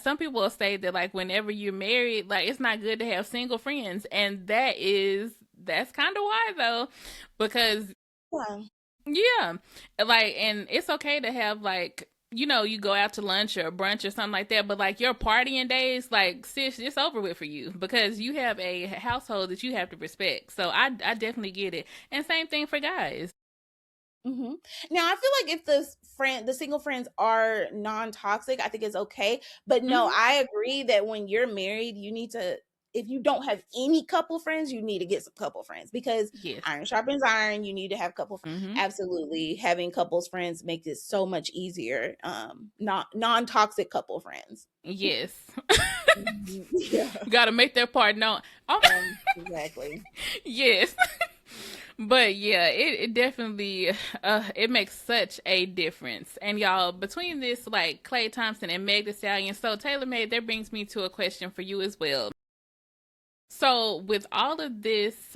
some people will say that like whenever you're married, like it's not good to have single friends, and that's kind of why though, because like, and it's okay to have like, you know, you go out to lunch or brunch or something like that, but like your partying days, like sis, it's over with for you because you have a household that you have to respect. So I definitely get it, and same thing for guys. Now I feel like if the single friends are non-toxic, I think it's okay. But no, I agree that when you're married, you need to, if you don't have any couple friends, you need to get some couple friends because iron sharpens iron. You need to have couple friends. Absolutely, having couples friends makes it so much easier. Not non-toxic couple friends. Yes. Got to make that part known. Exactly. Yes. But yeah, it definitely it makes such a difference. And y'all, between this like Klay Thompson and Meg Thee Stallion, so Taylor Made, that brings me to a question for you as well. So with all of this,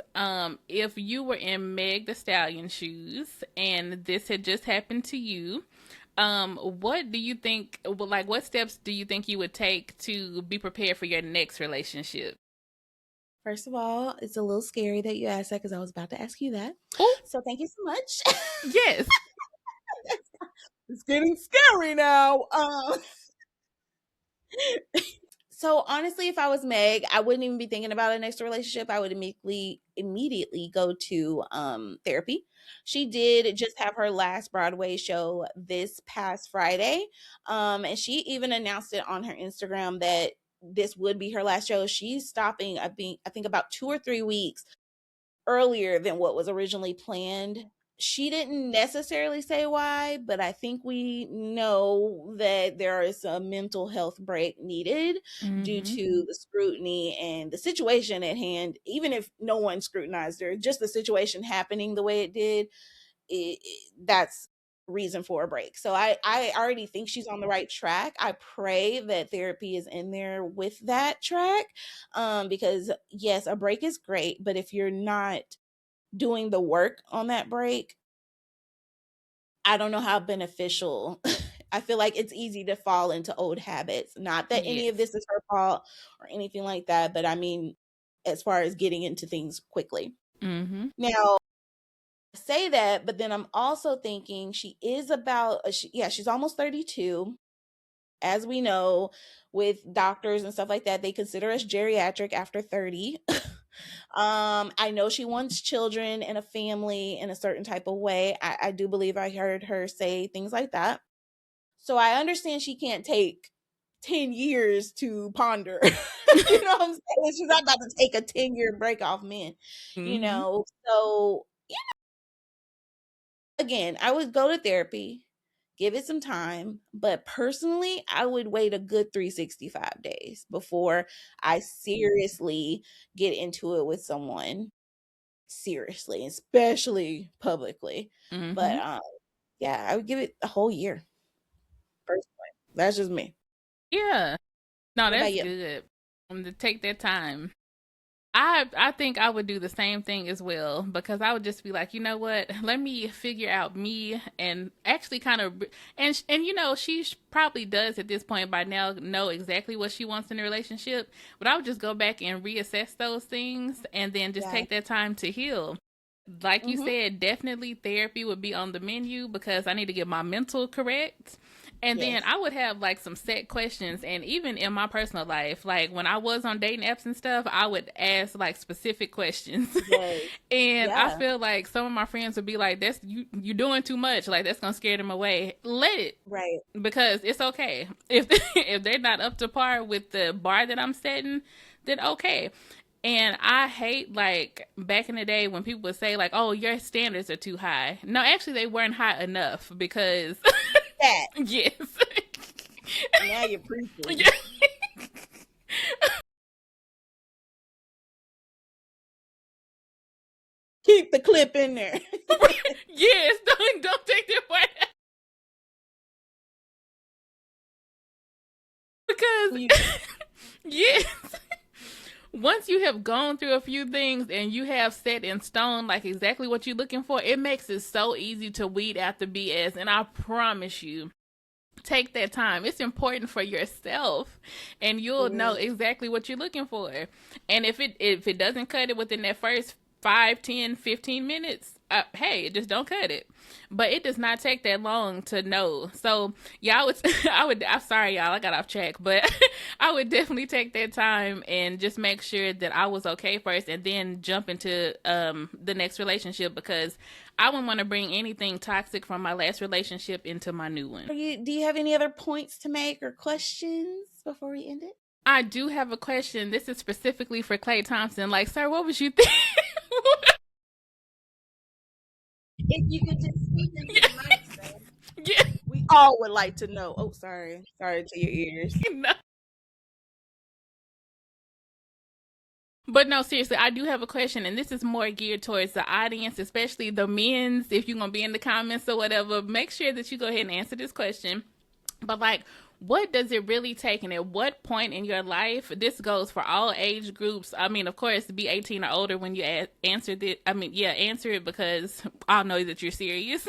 if you were in Meg Thee Stallion's shoes and this had just happened to you, what do you think, like what steps do you think you would take to be prepared for your next relationship? First of all, it's a little scary that you asked that because I was about to ask you that. Ooh. So thank you so much. Yes. It's getting scary now. So honestly, if I was Meg, I wouldn't even be thinking about a next relationship. I would immediately go to therapy. She did just have her last Broadway show this past Friday. And she even announced it on her Instagram that this would be her last show. She's stopping, I think about 2 or 3 weeks earlier than what was originally planned. She didn't necessarily say why, but I think we know that there is a mental health break needed due to the scrutiny and the situation at hand. Even if no one scrutinized her, just the situation happening the way it did, that's reason for a break. So I already think she's on the right track. I pray that therapy is in there with that track, because yes, a break is great, but if you're not doing the work on that break, I don't know how beneficial. I feel like it's easy to fall into old habits. Not that any of this is her fault or anything like that, but I mean, as far as getting into things quickly. Now, I say that, but then I'm also thinking she is she's almost 32. As we know, with doctors and stuff like that, they consider us geriatric after 30. I know she wants children and a family in a certain type of way. I do believe I heard her say things like that. So I understand she can't take 10 years to ponder. You know what I'm saying? She's not about to take a 10-year break off men, you know? So, again, I would go to therapy, give it some time, but personally, I would wait a good 365 days before I seriously get into it with someone. seriously, especially publicly. But yeah, I would give it a whole year. Personally, that's just me. Yeah. No, What about that's you? good. To take that time. I think I would do the same thing as well because I would just be like, you know what? Let me figure out me and actually kind of and you know probably does at this point by now know exactly what she wants in a relationship. But I would just go back and reassess those things and then just Yeah. take that time to heal. Like you Mm-hmm. said, definitely therapy would be on the menu because I need to get my mental correct. And then Yes. I would have like some set questions. And even in my personal life, like when I was on dating apps and stuff, I would ask like specific questions. Yes. And I Yeah. feel like some of my friends would be like, "That's you doing too much. Like that's gonna scare them away. Let it, Right. because it's okay. If if they're not up to par with the bar that I'm setting, then okay." And I hate like back in the day when people would say like, "Oh, your standards are too high." No, actually, they weren't high enough because That. yes, Now you're preaching. yeah. Keep the clip in there. Yes, don't take that part out. Because yes, once you have gone through a few things and you have set in stone like exactly what you're looking for, it makes it so easy to weed out the BS. And I promise you, take that time. It's important for yourself, and you'll know exactly what you're looking for. And if it doesn't cut it within that first 5, 10, 15 minutes, hey, just don't cut it. But it does not take that long to know. So yeah, I'm sorry y'all, I got off track, but I would definitely take that time and just make sure that I was okay first and then jump into the next relationship, because I wouldn't want to bring anything toxic from my last relationship into my new one. Do you have any other points to make or questions before we end it? I do have a question. This is specifically for Klay Thompson. Like, sir, what was you thinking? If you could just speak into the mic, sir. Yeah. We all would like to know. Oh, sorry. Sorry to your ears. No. But no, seriously, I do have a question, and this is more geared towards the audience, especially the men's. If you're going to be in the comments or whatever, make sure that you go ahead and answer this question. But like, what does it really take, and at what point in your life? This goes for all age groups. I mean, of course, be 18 or older when you answer it. I mean, yeah, answer it because I'll know that you're serious.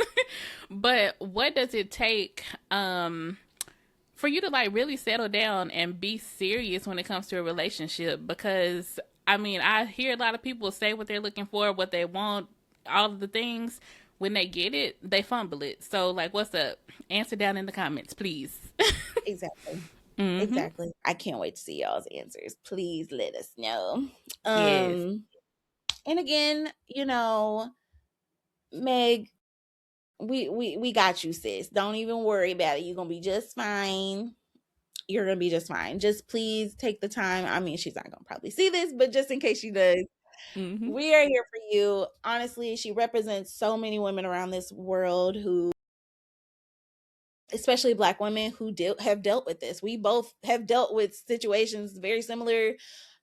But what does it take for you to like really settle down and be serious when it comes to a relationship? Because I mean, I hear a lot of people say what they're looking for, what they want, all of the things. When they get it, they fumble it. So, like, what's up? Answer down in the comments, please. Exactly. Mm-hmm. Exactly. I can't wait to see y'all's answers. Please let us know. Yes. And again, you know, Meg, we got you, sis. Don't even worry about it. You're gonna be just fine. You're gonna be just fine. Just please take the time. I mean, she's not gonna probably see this, but just in case she does, we are here for you. Honestly, she represents so many women around this world who, especially Black women, who have dealt with this. We both have dealt with situations very similar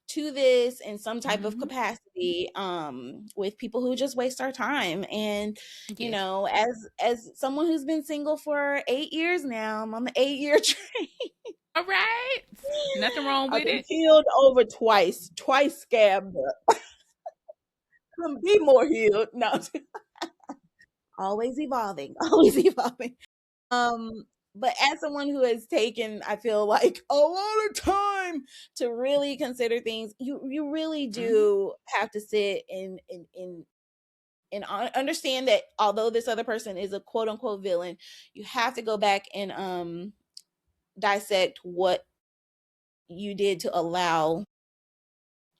to this in some type of capacity, with people who just waste our time. And you know, as someone who's been single for 8 years now, I'm on the 8-year train. All right. Nothing wrong with I've been it. healed over twice scabbed up. Couldn't be more healed. No. Always evolving. Always evolving. But as someone who has taken, I feel like, a lot of time to really consider things, you really do have to sit and understand that although this other person is a quote unquote villain, you have to go back and dissect what you did to allow,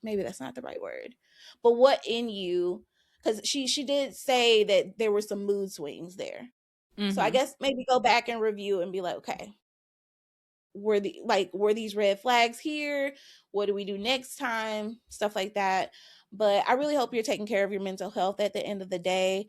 maybe that's not the right word, but what in you, because she did say that there were some mood swings there. So I guess maybe go back and review and be like, okay, were these red flags here? What do we do next time? Stuff like that. But I really hope you're taking care of your mental health at the end of the day.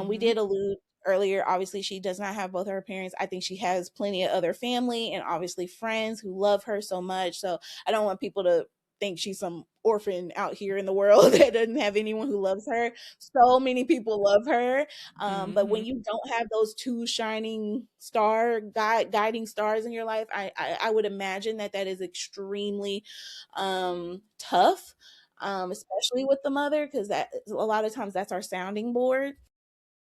We did allude earlier, obviously she does not have both her parents. I think she has plenty of other family and obviously friends who love her so much. So I don't want people to think she's some orphan out here in the world that doesn't have anyone who loves her. So many people love her. But when you don't have those two shining guiding stars in your life, I would imagine that is extremely tough, especially with the mother, because that a lot of times that's our sounding board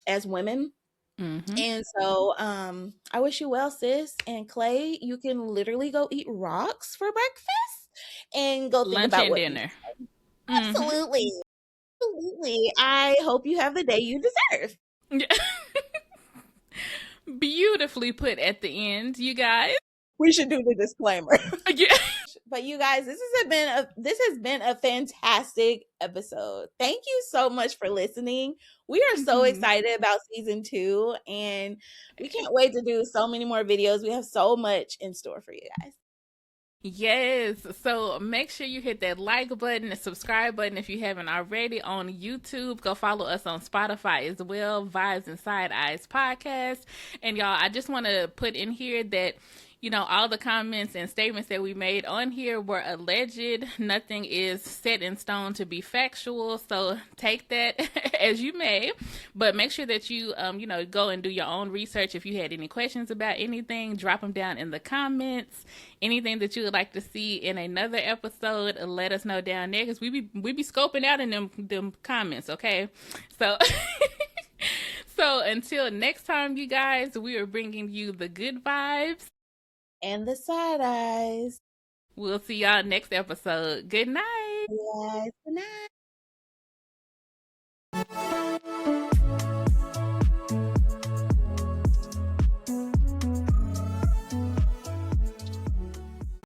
as women. And so I wish you well, sis. And Klay, you can literally go eat rocks for breakfast and go think Lunch about and what dinner. Absolutely. Absolutely. I hope you have the day you deserve. Beautifully put at the end, you guys. We should do the disclaimer. Yeah. But you guys, this has been a fantastic episode. Thank you so much for listening. We are so excited about season 2, and we can't wait to do so many more videos. We have so much in store for you guys. Yes, so make sure you hit that like button and subscribe button if you haven't already on YouTube. Go follow us on Spotify as well, Vybez Side Eyez podcast. And y'all, I just want to put in here that, you know, all the comments and statements that we made on here were alleged. Nothing is set in stone to be factual, so take that as you may. But make sure that you, you know, go and do your own research. If you had any questions about anything, drop them down in the comments. Anything that you would like to see in another episode, let us know down there, because we be scoping out in them comments, okay? So so until next time, you guys, we are bringing you the good vibes and the side eyes. We'll see y'all next episode. Good night. Yes, good night.